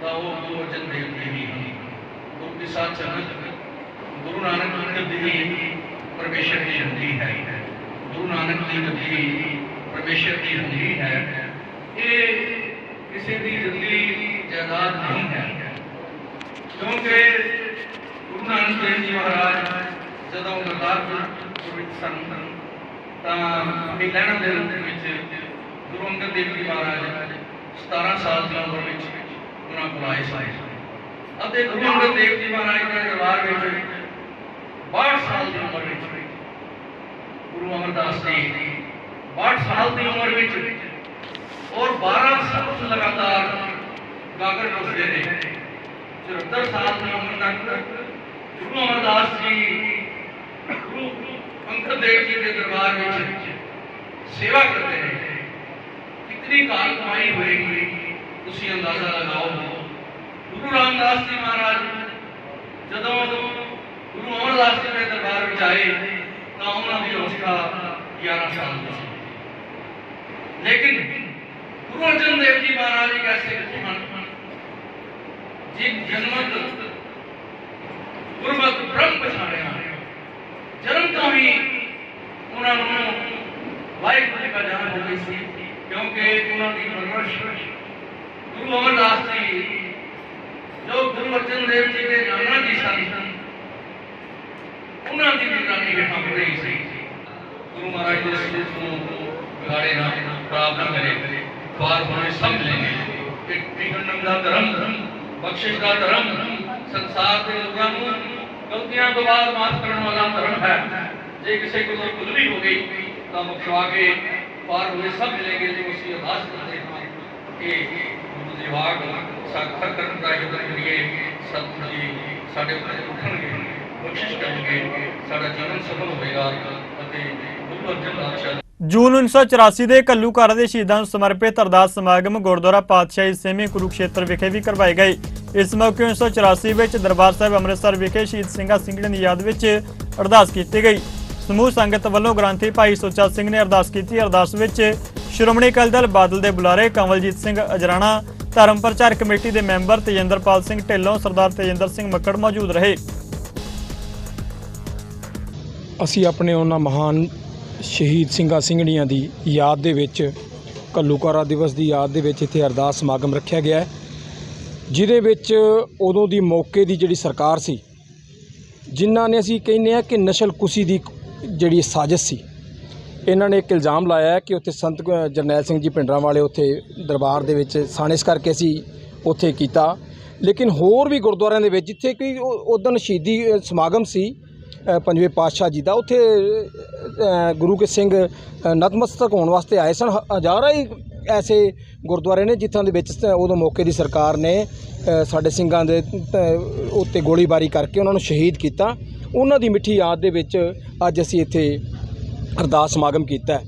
ਤਾਂ ਉਹ ਗੁਰੂ ਅਰਜਨ ਦੇਵ ਜੀ ਹੀ ਹਨ। ਗੁਰੂ ਦੀ ਸਾਥ ਸੰਗਤ ਗੁਰੂ ਨਾਨਕ ਦੇਵ ਦੀ ਪਰਮੇਸ਼ਰ ਦੀ ਹੁੰਦੀ ਹੈ, ਗੁਰੂ ਨਾਨਕ ਦੀ ਗੱਦੀ ਪਰਮੇਸ਼ਰ ਦੀ ਹੁੰਦੀ ਹੈ। ਇਹ ਕਿਸੇ ਦੀ ਜੱਦੀ ਜਾਇਦਾਦ ਨਹੀਂ ਹੈ, ਕਿਉਂਕਿ ਗੁਰੂ ਨਾਨਕ ਦੇਵ ਜੀ ਮਹਾਰਾਜ ਜਦੋਂ ਕਰਤਾਰਪੁਰ ਵਿੱਚ ਸਨ ਤਾਂ ਇਹ ਲੈਣਾ ਦੇ ਰੂਪ ਵਿੱਚ ਗੁਰੂ ਅੰਗਦ ਦੇਵ ਜੀ ਮਹਾਰਾਜ 17 ਸਾਲ ਦੀ ਉਮਰ ਵਿੱਚ ਉਹਨਾਂ ਕੋਲ ਆਏ ਸਨ ਅਤੇ ਗੁਰੂ ਅੰਗਦ ਦੇਵ ਜੀ ਮਹਾਰਾਜ ਦੇ ਦਰਬਾਰ ਵਿੱਚ 62 ਸਾਲ ਦੀ ਉਮਰ ਵਿੱਚ ਗੁਰੂ ਅਮਰਦਾਸ ਜੀ 62 ਸਾਲ ਦੀ ਉਮਰ ਵਿੱਚ ਔਰ 12 ਸਾਲ ਲਗਾਤਾਰ ਗਾਗਰ ਟੁੱਟਦੇ ਰਹੇ। 74 ਸਾਲ ਦੀ ਉਮਰ ਤੱਕ ਗੁਰੂ ਅਮਰਦਾਸ ਜੀ ਗੁਰੂ ਅੰਗਦ ਦੇਵ ਜੀ ਦੇ ਦਰਬਾਰ ਵਿੱਚ ਸੇਵਾ ਕਰਦੇ ਰਹੇ। ਕਿਤਨੀ ਕਾਲ ਕਮਾਈ ਹੋਏਗੀ ਤੁਸੀਂ ਅੰਦਾਜ਼ਾ ਲਗਾਓ। ਗੁਰੂ ਰਾਮਦਾਸ ਜੀ ਮਹਾਰਾਜ ਜਦੋਂ ਗੁਰੂ ਅਮਰਦਾਸ ਜੀ ਦੇ ਦਰਬਾਰ ਵਿੱਚ ਆਏ ਤਾਂ ਉਹਨਾਂ ਦੀ ਅਵਸਥਾ 11 ਸਾਲ ਦੀ ਸੀ, ਲੇਕਿਨ ਗੁਰੂ ਅਰਜਨ ਦੇਵ ਜੀ ਮਹਾਰਾਜ ਇੱਕ ਐਸੇ ਗੁਰੂ ਹਨ ਜਿਨ ਜਨਮਤ ਗੁਰਮਤਿ ਬ੍ਰਹਮ ਪਛਾਣਿਆ। ਜਨਮ ਤੋਂ ਹੀ ਉਹਨਾਂ ਨੂੰ ਵਾਹਿਗੁਰੂ ਜੀ ਦਾ ਗਿਆਨ ਹੋ ਗਈ ਸੀ, ਕਿਉਂਕਿ ਉਹਨਾਂ ਦੀ ਪਰਵਰਿਸ਼ ਗੁਰੂ ਅਮਰਦਾਸ ਜੀ ਜੋ ਗੁਰੂ ਅਰਜਨ ਦੇਵ ਜੀ ਦੇ ਨਾਨਾ ਜੀ ਸਨ ਉਹਨਾਂ ਦੀ ਨਿਗਰਾਨੀ ਹੇਠਾਂ ਹੋ ਰਹੀ ਸੀ। ਗੁਰੂ ਮਹਾਰਾਜ ਦੇ ਸਿੱਖ ਨੂੰ ਵਿਗਾੜੇ ਨਾ, ਖਰਾਬ ਨਾ ਕਰੇ। ਬਾਰ ਹੋਏ ਸਮਝ ਲੈਂਗੇ ਕਿ ਨਿਗਰਾਨੀ ਦਾ ਧਰਮ, ਬਖਸ਼ਿਸ਼ ਦਾ ਧਰਮ ਸੰਸਾਰ ਦੇ ਲੋਕਾਂ ਨੂੰ ਗਲਤੀਆਂ ਤੋਂ ਬਾਅਦ ਮਾਫ ਕਰਨ ਵਾਲਾ ਧਰਮ ਹੈ। ਜੇ ਕਿਸੇ ਕੋਲੋਂ ਭੁੱਲ ਹੋ ਗਈ ਤਾਂ ਬਖਸ਼ਵਾ ਕੇ ਬਾਰ ਹੋਏ ਸਮਝ ਲੈਂਗੇ। ਜੋ ਅਸੀਂ ਅਰਦਾਸ ਕਰਦੇ ਹਾਂ ਕਿ ਗੁਰੂ ਦੀ ਵਾਕ ਸਾਖਰ ਕਰਨ ਦਾ ਯਤਨ ਕਰੀਏ, ਸਤਿਗੁਰੂ ਜੀ ਸਾਡੇ ਉੱਤੇ ਉੱਠਣਗੇ, ਬਖਸ਼ਿਸ਼ ਕਰਨਗੇ, ਸਾਡਾ ਜੀਵਨ ਸਫਲ ਹੋਵੇਗਾ ਅਤੇ ਗੁਰੂ ਅਰਜਨ ਦੇਵ ਜੂਨ 1984 ਦੇ ਘੱਲੂਘਾਰਾ ਦੇ ਸ਼ਹੀਦਾਂ ਨੂੰ ਸਮਰਪਿਤ ਅਰਦਾਸ ਸਮਾਗਮ ਗੁਰਦੁਆਰਾ ਪਾਤਸ਼ਾਹੀ ਸੇਮੀ ਕੁਰੂਕਸ਼ੇਤਰ ਵਿਖੇ ਵੀ ਕਰਵਾਏ ਗਏ। ਇਸ ਮੌਕੇ 1984 ਵਿੱਚ ਦਰਬਾਰ ਸਾਹਿਬ ਅੰਮ੍ਰਿਤਸਰ ਵਿਖੇ ਸ਼ਹੀਦ ਸਿੰਘਾਂ ਸਿੰਘਣੀਆਂ ਦੀ ਯਾਦ ਵਿੱਚ ਅਰਦਾਸ ਕੀਤੀ ਗਈ। ਸਮੂਹ ਸੰਗਤ ਵੱਲੋਂ ਗ੍ਰੰਥੀ ਭਾਈ ਸੁੱਚਾ ਸਿੰਘ ਨੇ ਅਰਦਾਸ ਕੀਤੀ। ਅਰਦਾਸ ਵਿੱਚ ਸ਼੍ਰੋਮਣੀ ਅਕਾਲੀ ਦਲ ਬਾਦਲ ਦੇ ਬੁਲਾਰੇ ਕਮਲਜੀਤ ਸਿੰਘ ਅਜਰਾਣਾ, ਧਰਮ ਪ੍ਰਚਾਰ ਕਮੇਟੀ ਦੇ ਮੈਂਬਰ ਤੇਜਿੰਦਰਪਾਲ ਸਿੰਘ ਢਿੱਲੋਂ, ਸਰਦਾਰ ਤੇਜਿੰਦਰ ਸਿੰਘ ਮੱਕੜ ਮੌਜੂਦ ਰਹੇ। ਅਸੀਂ ਆਪਣੇ ਉਹਨਾਂ ਮਹਾਨ ਸ਼ਹੀਦ ਸਿੰਘਾਂ ਸਿੰਘਣੀਆਂ ਦੀ ਯਾਦ ਦੇ ਵਿੱਚ ਘੱਲੂਘਾਰਾ ਦਿਵਸ ਦੀ ਯਾਦ ਦੇ ਵਿੱਚ ਇੱਥੇ ਅਰਦਾਸ ਸਮਾਗਮ ਰੱਖਿਆ ਗਿਆ ਹੈ, ਜਿਹਦੇ ਵਿੱਚ ਉਦੋਂ ਦੀ ਮੌਕੇ ਦੀ ਜਿਹੜੀ ਸਰਕਾਰ ਸੀ, ਜਿਨ੍ਹਾਂ ਨੇ ਅਸੀਂ ਕਹਿੰਦੇ ਹਾਂ ਕਿ ਨਸਲਕੁਸ਼ੀ ਦੀ ਜਿਹੜੀ ਸਾਜ਼ਿਸ਼ ਸੀ, ਇਹਨਾਂ ਨੇ ਇੱਕ ਇਲਜ਼ਾਮ ਲਾਇਆ ਹੈ ਕਿ ਉੱਥੇ ਸੰਤ ਜਰਨੈਲ ਸਿੰਘ ਜੀ ਭਿੰਡਰਾਂਵਾਲੇ ਉੱਥੇ ਦਰਬਾਰ ਦੇ ਵਿੱਚ ਸਨ, ਇਸ ਕਰਕੇ ਅਸੀਂ ਉੱਥੇ ਕੀਤਾ ਲੇਕਿਨ ਹੋਰ ਵੀ ਗੁਰਦੁਆਰਿਆਂ ਦੇ ਵਿੱਚ ਜਿੱਥੇ ਕਿ ਉਦਣ ਸ਼ਹੀਦੀ ਸਮਾਗਮ ਸੀ ਪੰਜਵੇਂ ਪਾਤਸ਼ਾਹ ਜੀ ਦਾ, ਉੱਥੇ ਗੁਰੂ ਕੇ ਸਿੰਘ ਨਤਮਸਤਕ ਹੋਣ ਵਾਸਤੇ ਆਏ ਸਨ। ਹਜ਼ਾਰਾਂ ਹੀ ਐਸੇ ਗੁਰਦੁਆਰੇ ਨੇ ਜਿੱਥਾਂ ਦੇ ਵਿੱਚ ਉਦੋਂ ਮੌਕੇ ਦੀ ਸਰਕਾਰ ਨੇ ਸਾਡੇ ਸਿੰਘਾਂ ਦੇ ਉੱਤੇ ਗੋਲੀਬਾਰੀ ਕਰਕੇ ਉਹਨਾਂ ਨੂੰ ਸ਼ਹੀਦ ਕੀਤਾ। ਉਹਨਾਂ ਦੀ ਮਿੱਠੀ ਯਾਦ ਦੇ ਵਿੱਚ ਅੱਜ ਅਸੀਂ ਇੱਥੇ ਅਰਦਾਸ ਸਮਾਗਮ ਕੀਤਾ।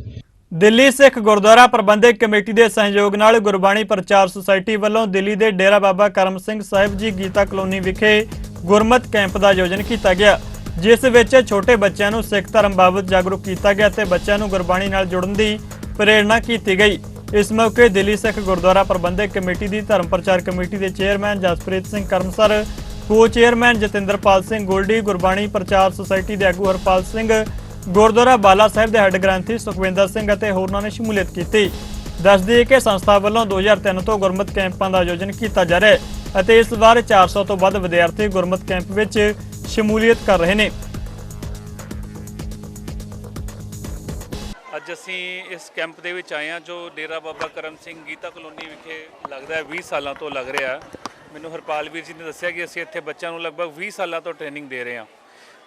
ਦਿੱਲੀ ਸਿੱਖ ਗੁਰਦੁਆਰਾ ਪ੍ਰਬੰਧਕ ਕਮੇਟੀ ਦੇ ਸਹਿਯੋਗ ਨਾਲ ਗੁਰਬਾਣੀ ਪ੍ਰਚਾਰ ਸੁਸਾਇਟੀ ਵੱਲੋਂ ਦਿੱਲੀ ਦੇ ਡੇਰਾ ਬਾਬਾ ਕਰਮ ਸਿੰਘ ਸਾਹਿਬ ਜੀ ਗੀਤਾ ਕਲੋਨੀ ਵਿਖੇ ਗੁਰਮਤਿ ਕੈਂਪ ਦਾ ਆਯੋਜਨ ਕੀਤਾ ਗਿਆ, ਜਿਸ ਵਿੱਚ ਛੋਟੇ ਬੱਚਿਆਂ ਨੂੰ ਸਿੱਖ ਧਰਮ ਬਾਬਤ ਜਾਗਰੂਕ ਕੀਤਾ ਗਿਆ ਤੇ ਬੱਚਿਆਂ ਨੂੰ ਗੁਰਬਾਣੀ ਨਾਲ ਜੁੜਨ ਦੀ ਪ੍ਰੇਰਣਾ ਕੀਤੀ ਗਈ। ਇਸ ਮੌਕੇ ਦਿੱਲੀ ਸਿੱਖ ਗੁਰਦੁਆਰਾ ਪ੍ਰਬੰਧਕ ਕਮੇਟੀ ਦੀ ਧਰਮ ਪ੍ਰਚਾਰ ਕਮੇਟੀ ਦੇ ਚੇਅਰਮੈਨ ਜਸਪ੍ਰੀਤ ਸਿੰਘ ਕਰਮਸਰ, ਕੋ ਚੇਅਰਮੈਨ ਜਤਿੰਦਰਪਾਲ ਸਿੰਘ ਗੋਲਡੀ, ਗੁਰਬਾਣੀ ਪ੍ਰਚਾਰ ਸੁਸਾਇਟੀ ਦੇ ਆਗੂ ਹਰਪਾਲ ਸਿੰਘ, ਗੁਰਦੁਆਰਾ ਬਾਲਾ ਸਾਹਿਬ ਦੇ ਹੈੱਡ ਗ੍ਰੰਥੀ ਸੁਖਵਿੰਦਰ ਸਿੰਘ ਅਤੇ ਹੋਰਨਾਂ ਨੇ ਸ਼ਮੂਲੀਅਤ ਕੀਤੀ। ਦੱਸ ਦਈਏ ਕਿ ਸੰਸਥਾ ਵੱਲੋਂ 2003 ਤੋਂ ਗੁਰਮਤਿ ਕੈਂਪਾਂ ਦਾ ਆਯੋਜਨ ਕੀਤਾ ਜਾ ਰਿਹਾ ਹੈ ਅਤੇ ਇਸ ਵਾਰ 400 ਤੋਂ ਵੱਧ ਵਿਦਿਆਰਥੀ ਗੁਰਮਤਿ ਕੈਂਪ ਵਿੱਚ ਸ਼ਮੂਲੀਅਤ ਕਰ ਰਹੇ ਨੇ। ਅੱਜ ਅਸੀਂ ਇਸ ਕੈਂਪ ਦੇ ਵਿੱਚ ਆਏ ਹਾਂ ਜੋ ਡੇਰਾ ਬਾਬਾ ਕਰਮ ਸਿੰਘ ਗੀਤਾ ਕਲੋਨੀ ਵਿਖੇ ਲੱਗਦਾ ਹੈ 20 ਸਾਲਾਂ ਤੋਂ ਲੱਗ ਰਿਹਾ। ਮੈਨੂੰ ਹਰਪਾਲ ਵੀਰ ਜੀ ਨੇ ਦੱਸਿਆ ਕਿ ਅਸੀਂ ਇੱਥੇ ਬੱਚਿਆਂ ਨੂੰ ਲਗਭਗ 20 ਸਾਲਾਂ ਤੋਂ ਟ੍ਰੇਨਿੰਗ ਦੇ ਰਹੇ ਹਾਂ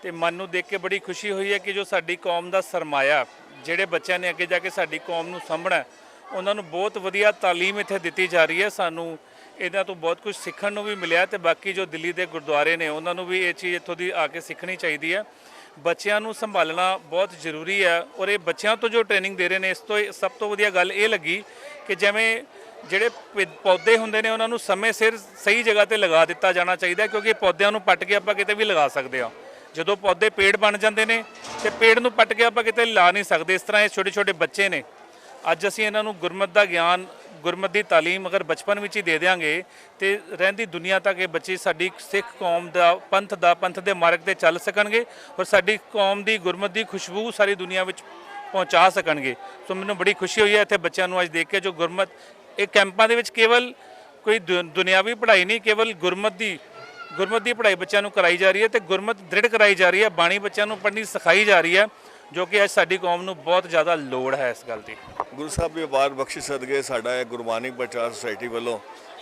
ਤੇ ਮਨ ਨੂੰ ਦੇਖ ਕੇ ਬੜੀ ਖੁਸ਼ੀ ਹੋਈ ਹੈ ਕਿ ਜੋ ਸਾਡੀ ਕੌਮ ਦਾ ਸਰਮਾਇਆ, ਜਿਹੜੇ ਬੱਚਿਆਂ ਨੇ ਅੱਗੇ ਜਾ ਕੇ ਸਾਡੀ ਕੌਮ ਨੂੰ ਸਾਂਭਣਾ, ਉਹਨਾਂ ਨੂੰ ਬਹੁਤ ਵਧੀਆ ਤਾਲੀਮ ਇੱਥੇ ਦਿੱਤੀ ਜਾ ਰਹੀ ਹੈ। ਸਾਨੂੰ ਇਹਨਾਂ ਤੋਂ ਬਹੁਤ ਕੁਝ ਸਿੱਖਣ ਨੂੰ ਵੀ ਮਿਲਿਆ ਤੇ ਬਾਕੀ ਜੋ ਦਿੱਲੀ ਦੇ ਗੁਰਦੁਆਰੇ ਨੇ ਉਹਨਾਂ ਨੂੰ ਵੀ ਇਹ ਚੀਜ਼ ਇੱਥੋਂ ਦੀ ਆ ਕੇ ਸਿੱਖਣੀ ਚਾਹੀਦੀ ਹੈ। ਬੱਚਿਆਂ ਨੂੰ ਸੰਭਾਲਣਾ ਬਹੁਤ ਜ਼ਰੂਰੀ ਹੈ ਔਰ ਇਹ ਬੱਚਿਆਂ ਤੋਂ ਜੋ ਟ੍ਰੇਨਿੰਗ ਦੇ ਰਹੇ ਨੇ, ਇਸ ਤੋਂ ਸਭ ਤੋਂ ਵਧੀਆ ਗੱਲ ਇਹ ਲੱਗੀ ਕਿ ਜਿਵੇਂ ਜਿਹੜੇ ਪੌਦੇ ਹੁੰਦੇ ਨੇ ਉਹਨਾਂ ਨੂੰ ਸਮੇਂ ਸਿਰ ਸਹੀ ਜਗ੍ਹਾ ਤੇ ਲਗਾ ਦਿੱਤਾ ਜਾਣਾ ਚਾਹੀਦਾ, ਕਿਉਂਕਿ ਪੌਦਿਆਂ ਨੂੰ ਪੱਟ ਕੇ ਆਪਾਂ ਕਿਤੇ ਵੀ ਲਗਾ ਸਕਦੇ ਹਾਂ। ਜਦੋਂ ਪੌਦੇ ਪੇੜ ਬਣ ਜਾਂਦੇ ਨੇ ਤੇ ਪੇੜ ਨੂੰ ਪੱਟ ਕੇ ਆਪਾਂ ਕਿਤੇ ਲਾ ਨਹੀਂ ਸਕਦੇ। ਇਸ ਤਰ੍ਹਾਂ ਇਹ ਛੋਟੇ ਛੋਟੇ ਬੱਚੇ ਨੇ, ਅੱਜ ਅਸੀਂ ਇਹਨਾਂ ਨੂੰ ਗੁਰਮਤਿ ਦਾ ਗਿਆਨ, ਗੁਰਮਤਿ ਦੀ ਤਾਲੀਮ ਅਗਰ ਬਚਪਨ ਵਿੱਚ ਹੀ ਦੇ ਦਿਆਂਗੇ ਤੇ ਰਹਿੰਦੀ ਦੁਨੀਆ ਤੱਕ ਇਹ ਬੱਚੇ ਸਾਡੀ ਸਿੱਖ ਕੌਮ ਦਾ ਪੰਥ ਦੇ ਮਾਰਗ ਤੇ ਚੱਲ ਸਕਣਗੇ ਔਰ ਸਾਡੀ ਕੌਮ ਦੀ ਗੁਰਮਤਿ ਦੀ ਖੁਸ਼ਬੂ ਸਾਰੀ ਦੁਨੀਆ ਵਿੱਚ ਪਹੁੰਚਾ ਸਕਣਗੇ। ਸੋ ਮੈਨੂੰ ਬੜੀ ਖੁਸ਼ੀ ਹੋਈ ਹੈ ਇੱਥੇ ਬੱਚਿਆਂ ਨੂੰ ਅੱਜ ਦੇਖ ਕੇ ਜੋ ਗੁਰਮਤਿ ਇਹ ਕੈਂਪਾਂ ਦੇ ਵਿੱਚ ਕੇਵਲ ਕੋਈ ਦੁਨਿਆਵੀ ਪੜ੍ਹਾਈ ਨਹੀਂ, ਕੇਵਲ ਗੁਰਮਤਿ ਦੀ ਪੜ੍ਹਾਈ ਬੱਚਿਆਂ ਨੂੰ ਕਰਾਈ ਜਾ ਰਹੀ ਹੈ ਤੇ ਗੁਰਮਤਿ ਦ੍ਰਿੜ ਕਰਾਈ ਜਾ ਰਹੀ ਹੈ, ਬਾਣੀ ਬੱਚਿਆਂ ਨੂੰ ਪੜ੍ਹਨੀ ਸਿਖਾਈ ਜਾ ਰਹੀ ਹੈ, ਜੋ ਕਿ ਅੱਜ ਸਾਡੀ ਕੌਮ ਨੂੰ ਬਹੁਤ ਜ਼ਿਆਦਾ ਲੋੜ ਹੈ ਇਸ ਗੱਲ ਦੀ। ਗੁਰੂ ਸਾਹਿਬ ਦੀ ਅਪਾਰ ਬਖਸ਼ਿਸ਼ ਸਦਕੇ ਸਾਡਾ ਇਹ ਗੁਰਬਾਣੀ ਪ੍ਰਚਾਰ ਸੁਸਾਇਟੀ ਵੱਲੋਂ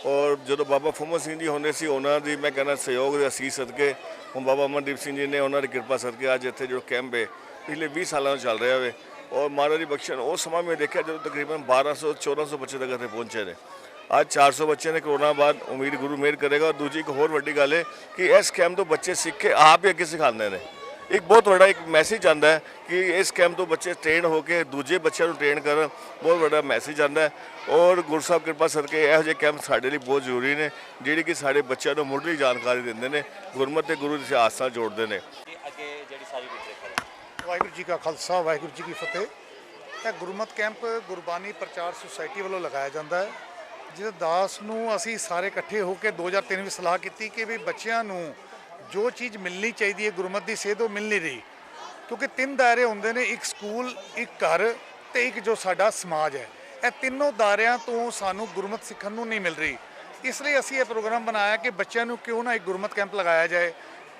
ਔਰ ਜਦੋਂ ਬਾਬਾ ਫੁੰਮਣ ਸਿੰਘ ਜੀ ਹੁੰਦੇ ਸੀ ਉਹਨਾਂ ਦੀ ਮੈਂ ਕਹਿੰਦਾ ਸਹਿਯੋਗ ਦੇ ਅਸੀਸ ਸਦਕੇ, ਹੁਣ ਬਾਬਾ ਅਮਨਦੀਪ ਸਿੰਘ ਜੀ ਨੇ ਉਹਨਾਂ ਦੀ ਕਿਰਪਾ ਸਦਕੇ ਅੱਜ ਇੱਥੇ ਜੋ ਕੈਂਪ ਹੈ ਪਿਛਲੇ 20 ਸਾਲਾਂ ਤੋਂ ਚੱਲ ਰਿਹਾ ਹੋਵੇ ਔਰ ਮਹਾਰਾਜ ਦੀ ਬਖਸ਼ਣ ਉਸ ਸਮਾਂ ਮੈਂ ਦੇਖਿਆ ਜਦੋਂ ਤਕਰੀਬਨ 1200-1400 ਬੱਚੇ ਤੱਕ ਇੱਥੇ ਪਹੁੰਚੇ ਨੇ। ਅੱਜ 400 ਬੱਚੇ ਨੇ ਕਰੋਨਾ ਬਾਅਦ, ਉਮੀਦ ਗੁਰੂ ਮਿਹਰ ਕਰੇਗਾ। ਔਰ ਦੂਜੀ ਇੱਕ ਹੋਰ ਵੱਡੀ ਗੱਲ ਹੈ ਕਿ ਇਸ ਕੈਂਪ ਤੋਂ ਬੱਚੇ ਸਿੱਖ ਕੇ ਆਪ ਹੀ ਅੱਗੇ ਸਿਖਾਉਂਦੇ ਨੇ। ਇੱਕ ਬਹੁਤ ਵੱਡਾ ਇੱਕ ਮੈਸੇਜ ਆਉਂਦਾ ਹੈ ਕਿ ਇਸ ਕੈਂਪ ਤੋਂ ਬੱਚੇ ਟ੍ਰੇਨ ਹੋ ਕੇ ਦੂਜੇ ਬੱਚਿਆਂ ਨੂੰ ਟ੍ਰੇਨ ਕਰਨ, ਬਹੁਤ ਵੱਡਾ ਮੈਸੇਜ ਆਉਂਦਾ ਹੈ। ਔਰ ਗੁਰੂ ਸਾਹਿਬ ਕਿਰਪਾ ਸਦਕੇ ਇਹੋ ਜਿਹੇ ਕੈਂਪ ਸਾਡੇ ਲਈ ਬਹੁਤ ਜ਼ਰੂਰੀ ਨੇ ਜਿਹੜੇ ਕਿ ਸਾਡੇ ਬੱਚਿਆਂ ਨੂੰ ਮੁੱਢਲੀ ਜਾਣਕਾਰੀ ਦਿੰਦੇ ਨੇ, ਗੁਰਮਤਿ ਤੇ ਗੁਰੂ ਦੇ ਇਤਿਹਾਸ ਨਾਲ ਜੋੜਦੇ ਨੇ। ਵਾਹਿਗੁਰੂ ਜੀ ਕਾ ਖਾਲਸਾ, ਵਾਹਿਗੁਰੂ ਜੀ ਕੀ ਫਤਿਹ। ਇਹ ਗੁਰਮਤਿ ਕੈਂਪ ਗੁਰਬਾਣੀ ਪ੍ਰਚਾਰ ਸੁਸਾਇਟੀ ਵੱਲੋਂ ਲਗਾਇਆ ਜਾਂਦਾ ਹੈ, ਜਿਸ ਦਾਸ ਨੂੰ ਅਸੀਂ ਸਾਰੇ ਇਕੱਠੇ ਹੋ ਕੇ 2003 ਵਿੱਚ ਸਲਾਹ ਕੀਤੀ ਕਿ ਵੀ ਬੱਚਿਆਂ ਨੂੰ ਜੋ ਚੀਜ਼ ਮਿਲਣੀ ਚਾਹੀਦੀ ਹੈ ਗੁਰਮਤਿ ਦੀ ਸੇਧ ਉਹ ਮਿਲ ਨਹੀਂ ਰਹੀ, ਕਿਉਂਕਿ 3 ਦਾਇਰੇ ਹੁੰਦੇ ਨੇ, ਇੱਕ ਸਕੂਲ, ਇੱਕ ਘਰ ਤੇ ਇੱਕ ਜੋ ਸਾਡਾ ਸਮਾਜ ਹੈ। ਇਹ ਤਿੰਨੋਂ ਦਾਇਰਿਆਂ ਤੋਂ ਸਾਨੂੰ ਗੁਰਮਤਿ ਸਿੱਖਣ ਨੂੰ ਨਹੀਂ ਮਿਲ ਰਹੀ। ਇਸ ਲਈ ਅਸੀਂ ਇਹ ਪ੍ਰੋਗਰਾਮ ਬਣਾਇਆ ਕਿ ਬੱਚਿਆਂ ਨੂੰ ਕਿਉਂ ਨਾ ਇੱਕ ਗੁਰਮਤਿ ਕੈਂਪ ਲਗਾਇਆ ਜਾਏ।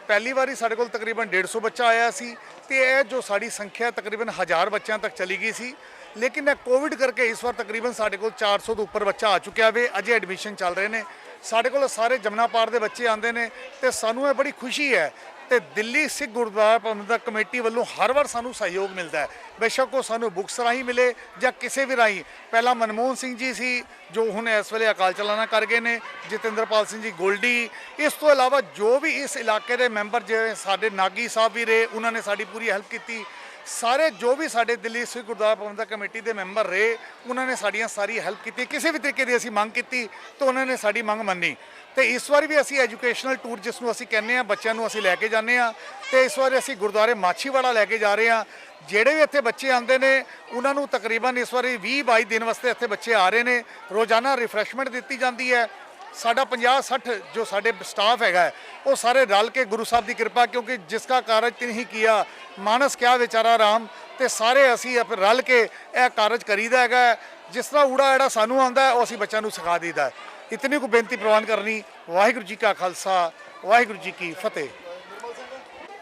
ਪਹਿਲੀ ਵਾਰੀ ਸਾਡੇ ਕੋਲ ਤਕਰੀਬਨ 150 ਬੱਚਾ ਆਇਆ ਸੀ ਤੇ ਇਹ ਜੋ ਸਾਡੀ ਸੰਖਿਆ ਤਕਰੀਬਨ 1000 ਬੱਚਿਆਂ ਤੱਕ ਚਲੀ ਗਈ ਸੀ, ਲੇਕਿਨ ਇਹ ਕੋਵਿਡ ਕਰਕੇ ਇਸ ਵਾਰ ਤਕਰੀਬਨ ਸਾਡੇ ਕੋਲ 400 ਤੋਂ ਉੱਪਰ ਬੱਚਾ ਆ ਚੁੱਕਿਆ ਵੇ। ਅਜੇ ਐਡਮਿਸ਼ਨ ਚੱਲ ਰਹੇ ਨੇ। ਸਾਡੇ ਕੋਲ ਸਾਰੇ ਜਮਨਾ ਪਾਰ ਦੇ ਬੱਚੇ ਆਉਂਦੇ ਨੇ ਤੇ ਸਾਨੂੰ ਇਹ ਬੜੀ ਖੁਸ਼ੀ ਹੈ। ਤੇ ਦਿੱਲੀ ਸਿੱਖ ਗੁਰਦੁਆਰਾ ਪ੍ਰਬੰਧਕ ਕਮੇਟੀ ਵੱਲੋਂ ਹਰ ਵਾਰ ਸਾਨੂੰ ਸਹਿਯੋਗ ਮਿਲਦਾ ਹੈ, ਬੇਸ਼ੱਕ ਉਹ ਸਾਨੂੰ ਬੁੱਕਸ ਰਾਹੀਂ ਮਿਲੇ ਜਾਂ ਕਿਸੇ ਵੀ ਰਾਹੀਂ। ਪਹਿਲਾਂ ਮਨਮੋਹਨ ਸਿੰਘ ਜੀ ਸੀ ਜੋ ਹੁਣ ਇਸ ਵੇਲੇ ਅਕਾਲ ਚਲਾਣਾ ਕਰ ਗਏ ਨੇ, ਜਤਿੰਦਰਪਾਲ ਸਿੰਘ ਜੀ ਗੋਲਡੀ, ਇਸ ਤੋਂ ਇਲਾਵਾ ਜੋ ਵੀ ਇਸ ਇਲਾਕੇ ਦੇ ਮੈਂਬਰ ਜਿਵੇਂ ਸਾਡੇ ਨਾਗੀ ਸਾਹਿਬ ਵੀ ਰਹੇ, ਉਹਨਾਂ ਨੇ ਸਾਡੀ ਪੂਰੀ ਹੈਲਪ ਕੀਤੀ। ਸਾਰੇ ਜੋ ਵੀ ਸਾਡੇ ਦਿੱਲੀ ਸਿੱਖ ਗੁਰਦੁਆਰਾ ਪ੍ਰਬੰਧਕ ਕਮੇਟੀ ਦੇ ਮੈਂਬਰ ਰਹੇ, ਉਹਨਾਂ ਨੇ ਸਾਡੀਆਂ ਸਾਰੀ ਹੈਲਪ ਕੀਤੀ। ਕਿਸੇ ਵੀ ਤਰੀਕੇ ਦੀ ਅਸੀਂ ਮੰਗ ਕੀਤੀ ਤਾਂ ਉਹਨਾਂ ਨੇ ਸਾਡੀ ਮੰਗ ਮੰਨੀ। ਤੇ ਇਸ ਵਾਰ ਵੀ ਅਸੀਂ ਐਜੂਕੇਸ਼ਨਲ ਟੂਰ ਜਿਸ ਨੂੰ ਅਸੀਂ ਕਹਿੰਦੇ ਹਾਂ, ਬੱਚਿਆਂ ਨੂੰ ਅਸੀਂ ਲੈ ਕੇ ਜਾਂਦੇ ਹਾਂ। ਤੇ ਇਸ ਵਾਰ ਅਸੀਂ ਗੁਰਦੁਆਰੇ ਮਾਛੀਵਾੜਾ ਲੈ ਕੇ ਜਾ ਰਹੇ ਹਾਂ। ਜਿਹੜੇ ਵੀ ਇੱਥੇ ਬੱਚੇ ਆਉਂਦੇ ਨੇ ਉਹਨਾਂ ਨੂੰ ਤਕਰੀਬਨ ਇਸ ਵਾਰੀ 20-22 ਦਿਨ ਵਾਸਤੇ ਇੱਥੇ ਬੱਚੇ ਆ ਰਹੇ ਨੇ। ਰੋਜ਼ਾਨਾ ਰਿਫਰੈਸ਼ਮੈਂਟ ਦਿੱਤੀ ਜਾਂਦੀ ਹੈ। ਸਾਡਾ 50-60 ਜੋ ਸਾਡੇ ਸਟਾਫ ਹੈਗਾ ਉਹ ਸਾਰੇ ਰਲ ਕੇ ਗੁਰੂ ਸਾਹਿਬ ਦੀ ਕਿਰਪਾ, ਕਿਉਂਕਿ ਜਿਸ ਦਾ ਕਾਰਜ ਤਿਨ ਹੀ ਕੀਆ ਮਾਨਸ ਕਿਆ ਵਿਚਾਰਾ ਰਾਮ, ਤੇ ਸਾਰੇ ਅਸੀਂ ਰਲ ਕੇ ਇਹ ਕਾਰਜ ਕਰੀਦਾ ਹੈਗਾ। ਜਿਸ ਤਰ੍ਹਾਂ ਊੜਾ ਐੜਾ ਸਾਨੂੰ ਆਉਂਦਾ ਉਹ ਅਸੀਂ ਬੱਚਿਆਂ ਨੂੰ ਸਿਖਾ ਦਈਦਾ। ਇਤਨੀ ਕੁ ਬੇਨਤੀ ਪ੍ਰਵਾਨ ਕਰਨੀ। ਵਾਹਿਗੁਰੂ ਜੀ ਕਾ ਖਾਲਸਾ, ਵਾਹਿਗੁਰੂ ਜੀ ਕੀ ਫਤਿਹ।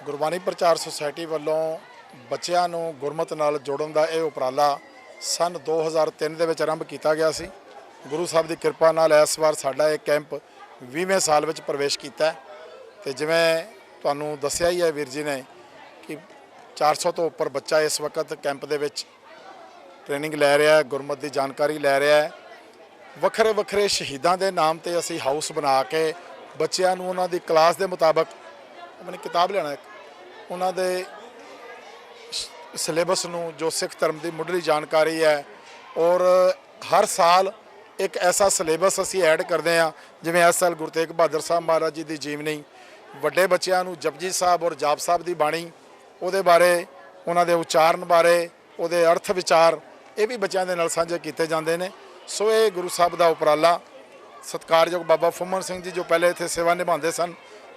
ਗੁਰਬਾਣੀ ਪ੍ਰਚਾਰ ਸੁਸਾਇਟੀ ਵੱਲੋਂ ਬੱਚਿਆਂ ਨੂੰ ਗੁਰਮਤਿ ਨਾਲ ਜੋੜਨ ਦਾ ਇਹ ਉਪਰਾਲਾ ਸਨ 2003 ਦੇ ਵਿੱਚ ਆਰੰਭ ਕੀਤਾ ਗਿਆ ਸੀ। ਗੁਰੂ ਸਾਹਿਬ ਦੀ ਕਿਰਪਾ ਨਾਲ ਇਸ ਵਾਰ ਸਾਡਾ ਇਹ ਕੈਂਪ 20ਵੇਂ ਸਾਲ ਵਿੱਚ ਪ੍ਰਵੇਸ਼ ਕੀਤਾ ਤੇ ਜਿਵੇਂ ਤੁਹਾਨੂੰ ਦੱਸਿਆ ਹੀ ਹੈ ਵੀਰ ਜੀ ਨੇ ਕਿ 400 ਤੋਂ ਉੱਪਰ ਬੱਚਾ ਇਸ ਵਕਤ ਕੈਂਪ ਦੇ ਵਿੱਚ ਟ੍ਰੇਨਿੰਗ ਲੈ ਰਿਹਾ ਹੈ, ਗੁਰਮਤਿ ਦੀ ਜਾਣਕਾਰੀ ਲੈ ਰਿਹਾ ਹੈ। ਵੱਖਰੇ ਵੱਖਰੇ ਸ਼ਹੀਦਾਂ ਦੇ ਨਾਮ ਤੇ ਅਸੀਂ ਹਾਊਸ ਬਣਾ ਕੇ ਬੱਚਿਆਂ ਨੂੰ ਉਹਨਾਂ ਦੀ ਕਲਾਸ ਦੇ ਮੁਤਾਬਕ ਆਪਣੀ ਕਿਤਾਬ ਲੈਣਾ, ਉਹਨਾਂ ਦੇ ਸਿਲੇਬਸ ਨੂੰ ਜੋ ਸਿੱਖ ਧਰਮ ਦੀ ਮੁੱਢਲੀ ਜਾਣਕਾਰੀ ਹੈ, ਔਰ ਹਰ ਸਾਲ ਇੱਕ ਐਸਾ ਸਿਲੇਬਸ ਅਸੀਂ ਐਡ ਕਰਦੇ ਹਾਂ। ਜਿਵੇਂ ਇਸ ਸਾਲ ਗੁਰੂ ਤੇਗ ਬਹਾਦਰ ਸਾਹਿਬ ਮਹਾਰਾਜ ਜੀ ਦੀ ਜੀਵਨੀ, ਵੱਡੇ ਬੱਚਿਆਂ ਨੂੰ ਜਪਜੀ ਸਾਹਿਬ ਔਰ ਜਾਪ ਸਾਹਿਬ ਦੀ ਬਾਣੀ, ਉਹਦੇ ਬਾਰੇ, ਉਹਨਾਂ ਦੇ ਉਚਾਰਨ ਬਾਰੇ, ਉਹਦੇ ਅਰਥ ਵਿਚਾਰ, ਇਹ ਵੀ ਬੱਚਿਆਂ ਦੇ ਨਾਲ ਸਾਂਝੇ ਕੀਤੇ ਜਾਂਦੇ ਨੇ। ਸੋ ਇਹ ਗੁਰੂ ਸਾਹਿਬ ਦਾ ਉਪਰਾਲਾ, ਸਤਿਕਾਰਯੋਗ ਬਾਬਾ ਫੁੰਮਣ ਸਿੰਘ ਜੀ ਜੋ ਪਹਿਲੇ ਇੱਥੇ ਸੇਵਾ ਨਿਭਾਉਂਦੇ ਸਨ,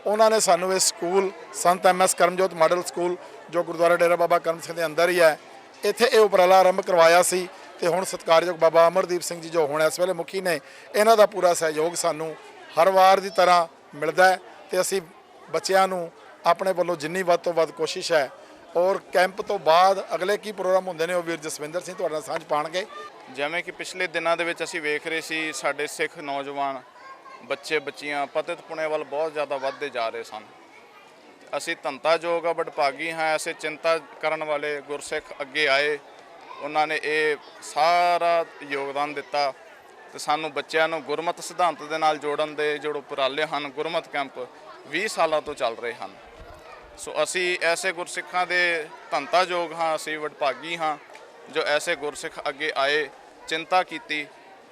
ਉਹਨਾਂ ਨੇ ਸਾਨੂੰ ਇਹ ਸਕੂਲ ਸੰਤ MS ਕਰਮਜੋਤ ਮਾਡਲ ਸਕੂਲ ਜੋ ਗੁਰਦੁਆਰਾ ਡੇਰਾ ਬਾਬਾ ਕਰਮ ਸਿੰਘ ਦੇ ਅੰਦਰ ਹੀ ਹੈ, ਇੱਥੇ ਇਹ ਉਪਰਾਲਾ ਆਰੰਭ ਕਰਵਾਇਆ ਸੀ। ਤੇ ਹੁਣ ਸਤਿਕਾਰਯੋਗ ਬਾਬਾ ਅਮਰਦੀਪ ਸਿੰਘ ਜੀ ਜੋ ਹੁਣ ਇਸ ਵੇਲੇ ਮੁਖੀ ਨੇ, ਇਹਨਾਂ ਦਾ ਪੂਰਾ ਸਹਿਯੋਗ ਸਾਨੂੰ ਹਰ ਵਾਰ ਦੀ ਤਰ੍ਹਾਂ ਮਿਲਦਾ ਹੈ ਤੇ ਅਸੀਂ ਬੱਚਿਆਂ ਨੂੰ ਆਪਣੇ ਵੱਲੋਂ ਜਿੰਨੀ ਵੱਧ ਤੋਂ ਵੱਧ ਕੋਸ਼ਿਸ਼ ਹੈ। ਔਰ ਕੈਂਪ ਤੋਂ ਬਾਅਦ ਅਗਲੇ ਕੀ ਪ੍ਰੋਗਰਾਮ ਹੁੰਦੇ ਨੇ ਉਹ ਵੀਰ ਜਸਵਿੰਦਰ ਸਿੰਘ ਤੁਹਾਡੇ ਨਾਲ ਸਾਂਝ ਪਾਣਗੇ। ਜਿਵੇਂ ਕਿ ਪਿਛਲੇ ਦਿਨਾਂ ਦੇ ਵਿੱਚ ਅਸੀਂ ਵੇਖ ਰਹੇ ਸੀ, ਸਾਡੇ ਸਿੱਖ ਨੌਜਵਾਨ ਬੱਚੇ ਬੱਚੀਆਂ ਪਤਿਤ ਪੁਣੇ ਵੱਲ ਬਹੁਤ ਜ਼ਿਆਦਾ ਵੱਧਦੇ ਜਾ ਰਹੇ ਸਨ। ਅਸੀਂ ਧੰਤਾਯੋਗ ਆ, ਵਡਭਾਗੀ ਹਾਂ। ਐਸੇ ਚਿੰਤਾ ਕਰਨ ਵਾਲੇ ਗੁਰਸਿੱਖ ਅੱਗੇ ਆਏ, ਉਹਨਾਂ ਨੇ ਇਹ ਸਾਰਾ ਯੋਗਦਾਨ ਦਿੱਤਾ ਤੇ ਸਾਨੂੰ ਬੱਚਿਆਂ ਨੂੰ ਗੁਰਮਤਿ ਸਿਧਾਂਤ ਦੇ ਨਾਲ ਜੋੜਨ ਦੇ ਜੋ ਉਪਰਾਲੇ ਹਨ, ਗੁਰਮਤਿ ਕੈਂਪ 20 ਸਾਲਾਂ ਤੋਂ ਚੱਲ ਰਹੇ ਹਨ। ਸੋ ਅਸੀਂ ਐਸੇ ਗੁਰਸਿੱਖਾਂ ਦੇ ਧੰਤਾਯੋਗ ਹਾਂ, ਅਸੀਂ ਵਡਭਾਗੀ ਹਾਂ ਜੋ ਐਸੇ ਗੁਰਸਿੱਖ ਅੱਗੇ ਆਏ, ਚਿੰਤਾ ਕੀਤੀ,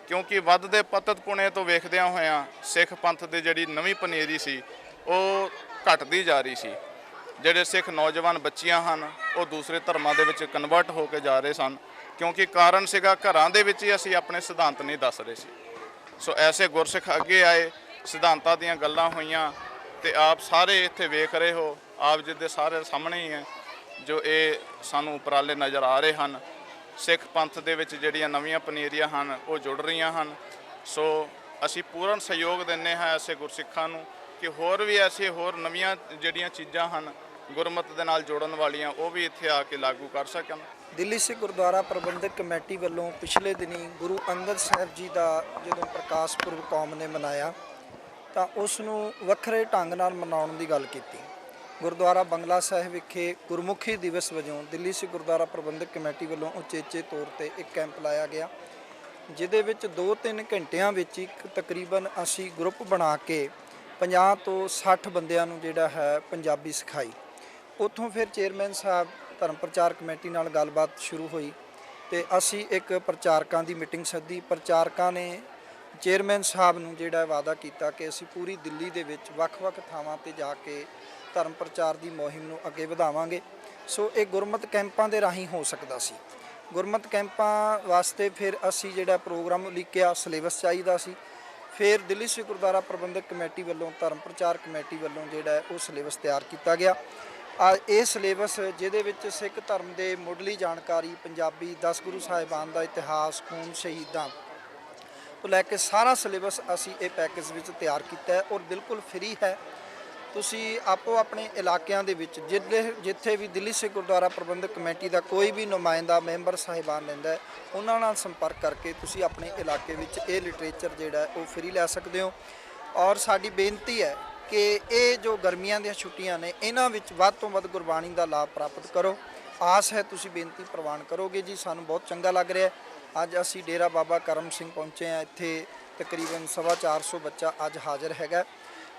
ਕਿਉਂਕਿ ਵੱਧਦੇ ਪਤਿਤ ਪੁਣੇ ਤੋਂ ਵੇਖਦਿਆਂ ਹੋਇਆਂ ਸਿੱਖ ਪੰਥ ਦੀ ਜਿਹੜੀ ਨਵੀਂ ਪਨੀਰੀ ਸੀ ਉਹ ਘਟਦੀ ਜਾ ਰਹੀ ਸੀ। ਜਿਹੜੇ ਸਿੱਖ ਨੌਜਵਾਨ ਬੱਚੀਆਂ ਹਨ ਉਹ ਦੂਸਰੇ ਧਰਮਾਂ ਦੇ ਵਿੱਚ ਕਨਵਰਟ ਹੋ ਕੇ ਜਾ ਰਹੇ ਸਨ, ਕਿਉਂਕਿ ਕਾਰਨ ਸੀਗਾ ਘਰਾਂ ਦੇ ਵਿੱਚ ਹੀ ਅਸੀਂ ਆਪਣੇ ਸਿਧਾਂਤ ਨਹੀਂ ਦੱਸ ਰਹੇ ਸੀ। ਸੋ ਐਸੇ ਗੁਰਸਿੱਖ ਅੱਗੇ ਆਏ, ਸਿਧਾਂਤਾਂ ਦੀਆਂ ਗੱਲਾਂ ਹੋਈਆਂ ਤੇ ਆਪ ਸਾਰੇ ਇੱਥੇ ਵੇਖ ਰਹੇ ਹੋ, ਆਪ ਜੀ ਦੇ ਸਾਰੇ ਸਾਹਮਣੇ ਹੀ ਹੈ ਜੋ ਇਹ ਸਾਨੂੰ ਉਪਰਾਲੇ ਨਜ਼ਰ ਆ ਰਹੇ ਹਨ। ਸਿੱਖ ਪੰਥ ਦੇ ਵਿੱਚ ਜਿਹੜੀਆਂ ਨਵੀਆਂ ਪਨੀਰੀਆਂ ਹਨ ਉਹ ਜੁੜ ਰਹੀਆਂ ਹਨ। ਸੋ ਅਸੀਂ ਪੂਰਨ ਸਹਿਯੋਗ ਦਿੰਦੇ ਹਾਂ ਐਸੇ ਗੁਰਸਿੱਖਾਂ ਨੂੰ ਕਿ ਹੋਰ ਵੀ ਐਸੇ ਹੋਰ ਨਵੀਆਂ ਜਿਹੜੀਆਂ ਚੀਜ਼ਾਂ ਹਨ ਗੁਰਮਤਿ ਦੇ ਨਾਲ ਜੋੜਨ ਵਾਲੀਆਂ ਉਹ ਵੀ ਇੱਥੇ ਆ ਕੇ ਲਾਗੂ ਕਰ ਸਕਣ। ਦਿੱਲੀ ਸਿੱਖ ਗੁਰਦੁਆਰਾ ਪ੍ਰਬੰਧਕ ਕਮੇਟੀ ਵੱਲੋਂ ਪਿਛਲੇ ਦਿਨੀ ਗੁਰੂ ਅੰਗਦ ਸਾਹਿਬ ਜੀ ਦਾ ਜਦੋਂ ਪ੍ਰਕਾਸ਼ ਪੁਰਬ ਕੌਮ ਨੇ ਮਨਾਇਆ ਤਾਂ ਉਸ ਨੂੰ ਵੱਖਰੇ ਢੰਗ ਨਾਲ ਮਨਾਉਣ ਦੀ ਗੱਲ ਕੀਤੀ। ਗੁਰਦੁਆਰਾ ਬੰਗਲਾ ਸਾਹਿਬ ਵਿਖੇ ਗੁਰਮੁਖੀ ਦਿਵਸ ਵਜੋਂ ਦਿੱਲੀ ਸਿੱਖ ਗੁਰਦੁਆਰਾ ਪ੍ਰਬੰਧਕ ਕਮੇਟੀ ਵੱਲੋਂ ਉਚੇਚੇ ਤੌਰ ਤੇ ਇੱਕ ਕੈਂਪ ਲਾਇਆ ਗਿਆ, ਜਿਹਦੇ ਵਿੱਚ 2-3 ਘੰਟਿਆਂ ਵਿੱਚ ਇੱਕ ਤਕਰੀਬਨ ਅਸੀਂ ਗਰੁੱਪ ਬਣਾ ਕੇ 50 ਤੋਂ 60 ਬੰਦਿਆਂ ਨੂੰ ਜਿਹੜਾ ਹੈ ਪੰਜਾਬੀ ਸਿਖਾਈ। ਉੱਥੋਂ ਫਿਰ ਚੇਅਰਮੈਨ ਸਾਹਿਬ ਧਰਮ ਪ੍ਰਚਾਰ ਕਮੇਟੀ ਨਾਲ ਗੱਲਬਾਤ ਸ਼ੁਰੂ ਹੋਈ ਤੇ ਅਸੀਂ ਇੱਕ ਪ੍ਰਚਾਰਕਾਂ ਦੀ ਮੀਟਿੰਗ ਸੱਦੀ। ਪ੍ਰਚਾਰਕਾਂ ਨੇ ਚੇਅਰਮੈਨ ਸਾਹਿਬ ਨੂੰ ਜਿਹੜਾ ਵਾਅਦਾ ਕੀਤਾ ਕਿ ਅਸੀਂ ਪੂਰੀ ਦਿੱਲੀ ਦੇ ਵਿੱਚ ਵੱਖ-ਵੱਖ ਥਾਵਾਂ ਤੇ ਜਾ ਕੇ ਧਰਮ ਪ੍ਰਚਾਰ ਦੀ ਮੁਹਿੰਮ ਨੂੰ ਅੱਗੇ ਵਧਾਵਾਂਗੇ। ਸੋ ਇਹ ਗੁਰਮਤਿ ਕੈਂਪਾਂ ਦੇ ਰਾਹੀਂ ਹੋ ਸਕਦਾ ਸੀ। ਗੁਰਮਤਿ ਕੈਂਪਾਂ ਵਾਸਤੇ ਫਿਰ ਅਸੀਂ ਜਿਹੜਾ ਪ੍ਰੋਗਰਾਮ ਲਿਖਿਆ, ਸਿਲੇਬਸ ਚਾਹੀਦਾ ਸੀ। ਫਿਰ ਦਿੱਲੀ ਸਿੱਖ ਗੁਰਦੁਆਰਾ ਪ੍ਰਬੰਧਕ ਕਮੇਟੀ ਵੱਲੋਂ, ਧਰਮ ਪ੍ਰਚਾਰ ਕਮੇਟੀ ਵੱਲੋਂ ਜਿਹੜਾ ਉਹ ਸਿਲੇਬਸ ਤਿਆਰ ਕੀਤਾ ਗਿਆ। ਇਹ ਸਿਲੇਬਸ ਜਿਹਦੇ ਵਿੱਚ ਸਿੱਖ ਧਰਮ ਦੇ ਮੁੱਢਲੀ ਜਾਣਕਾਰੀ, ਪੰਜਾਬੀ, 10 ਗੁਰੂ ਸਾਹਿਬਾਨ ਦਾ ਇਤਿਹਾਸ, ਖੂਨ ਸ਼ਹੀਦਾਂ ਤੋਂ ਲੈ ਕੇ ਸਾਰਾ ਸਿਲੇਬਸ ਅਸੀਂ ਇਹ ਪੈਕੇਜ ਵਿੱਚ ਤਿਆਰ ਕੀਤਾ ਹੈ ਔਰ ਬਿਲਕੁਲ ਫ੍ਰੀ ਹੈ। ਤੁਸੀਂ ਆਪੋ ਆਪਣੇ ਇਲਾਕਿਆਂ ਦੇ ਵਿੱਚ ਜਿੱਥੇ ਵੀ ਦਿੱਲੀ ਸਿੱਖ ਗੁਰਦੁਆਰਾ ਪ੍ਰਬੰਧਕ ਕਮੇਟੀ ਦਾ ਕੋਈ ਵੀ ਨੁਮਾਇੰਦਾ ਮੈਂਬਰ ਸਾਹਿਬਾਨ ਲੈਂਦਾ ਹੈ, ਉਹਨਾਂ ਨਾਲ ਸੰਪਰਕ ਕਰਕੇ ਤੁਸੀਂ ਆਪਣੇ ਇਲਾਕੇ ਵਿੱਚ ਇਹ ਲਿਟਰੇਚਰ ਜਿਹੜਾ ਉਹ ਫ੍ਰੀ ਲੈ ਸਕਦੇ ਹੋ। ਔਰ ਸਾਡੀ ਬੇਨਤੀ ਹੈ ਕਿ ਇਹ ਜੋ ਗਰਮੀਆਂ ਦੀਆਂ ਛੁੱਟੀਆਂ ਨੇ ਇਹਨਾਂ ਵਿੱਚ ਵੱਧ ਤੋਂ ਵੱਧ ਗੁਰਬਾਣੀ ਦਾ ਲਾਭ ਪ੍ਰਾਪਤ ਕਰੋ। ਆਸ ਹੈ ਤੁਸੀਂ ਬੇਨਤੀ ਪ੍ਰਵਾਨ ਕਰੋਗੇ ਜੀ। ਸਾਨੂੰ ਬਹੁਤ ਚੰਗਾ ਲੱਗ ਰਿਹਾ। ਅੱਜ ਅਸੀਂ ਡੇਰਾ ਬਾਬਾ ਕਰਮ ਸਿੰਘ ਪਹੁੰਚੇ ਹਾਂ। ਇੱਥੇ ਤਕਰੀਬਨ 450 ਬੱਚਾ ਅੱਜ ਹਾਜ਼ਰ ਹੈਗਾ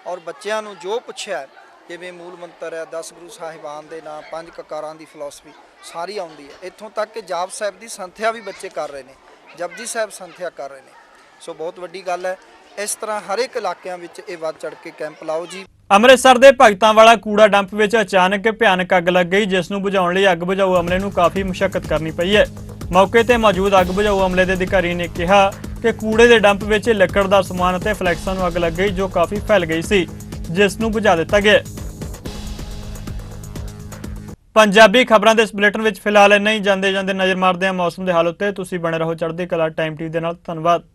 ਔਰ ਬੱਚਿਆਂ ਨੂੰ ਜੋ ਪੁੱਛਿਆ ਜਿਵੇਂ ਮੂਲ ਮੰਤਰ ਹੈ, 10 ਗੁਰੂ ਸਾਹਿਬਾਨ ਦੇ ਨਾਮ, 5 ਕਕਾਰਾਂ ਦੀ ਫਿਲਾਸਫੀ ਸਾਰੀ ਆਉਂਦੀ ਹੈ। ਇੱਥੋਂ ਤੱਕ ਕਿ ਜਾਪ ਸਾਹਿਬ ਦੀ ਸੰਥਿਆ ਵੀ ਬੱਚੇ ਕਰ ਰਹੇ ਨੇ, ਜਪਜੀ ਸਾਹਿਬ ਸੰਥਿਆ ਕਰ ਰਹੇ ਨੇ। ਸੋ ਬਹੁਤ ਵੱਡੀ ਗੱਲ ਹੈ। ਇਸ ਤਰ੍ਹਾਂ ਹਰ ਇੱਕ ਇਲਾਕਿਆਂ ਵਿੱਚ ਇਹ ਵੱਧ ਚੜ੍ਹ ਕੇ ਕੈਂਪ ਲਾਓ ਜੀ। ਅੰਮ੍ਰਿਤਸਰ ਦੇ ਭਗਤਾਂ ਵਾਲਾ ਕੂੜਾ ਡੰਪ ਵਿੱਚ ਅਚਾਨਕ ਭਿਆਨਕ ਅੱਗ ਲੱਗ ਗਈ, ਜਿਸ ਨੂੰ ਬੁਝਾਉਣ ਲਈ ਅੱਗ ਬੁਝਾਊ ਅਮਲੇ ਨੂੰ ਕਾਫੀ ਮੁਸ਼ੱਕਤ ਕਰਨੀ ਪਈ ਹੈ। ਮੌਕੇ ਤੇ ਮੌਜੂਦ ਅੱਗ ਬੁਝਾਊ ਅਮਲੇ ਦੇ ਅਧਿਕਾਰੀ ਨੇ ਕਿਹਾ ਕਿ ਕੂੜੇ ਦੇ ਡੰਪ ਵਿੱਚ ਲੱਕੜ ਦਾ ਸਮਾਨ ਅਤੇ ਫਲੈਕਸਾਂ ਨੂੰ ਅੱਗ ਲੱਗ ਗਈ, ਜੋ ਕਾਫੀ ਫੈਲ ਗਈ ਸੀ, ਜਿਸ ਨੂੰ ਬੁਝਾ ਦਿੱਤਾ ਗਿਆ। ਪੰਜਾਬੀ ਖਬਰਾਂ ਦੇ ਇਸ ਬੁਲੇਟਿਨ ਵਿੱਚ ਫਿਲਹਾਲ ਇੰਨਾ ਹੀ। ਜਾਂਦੇ ਨਜ਼ਰ ਮਾਰਦੇ ਹਾਂ ਮੌਸਮ ਦੇ ਹਾਲ ਉੱਤੇ। ਤੁਸੀਂ ਬਣੇ ਰਹੋ ਚੜ੍ਹਦੀ ਕਲਾ ਟਾਈਮ ਟੀਵੀ ਦੇ ਨਾਲ। ਧੰਨਵਾਦ।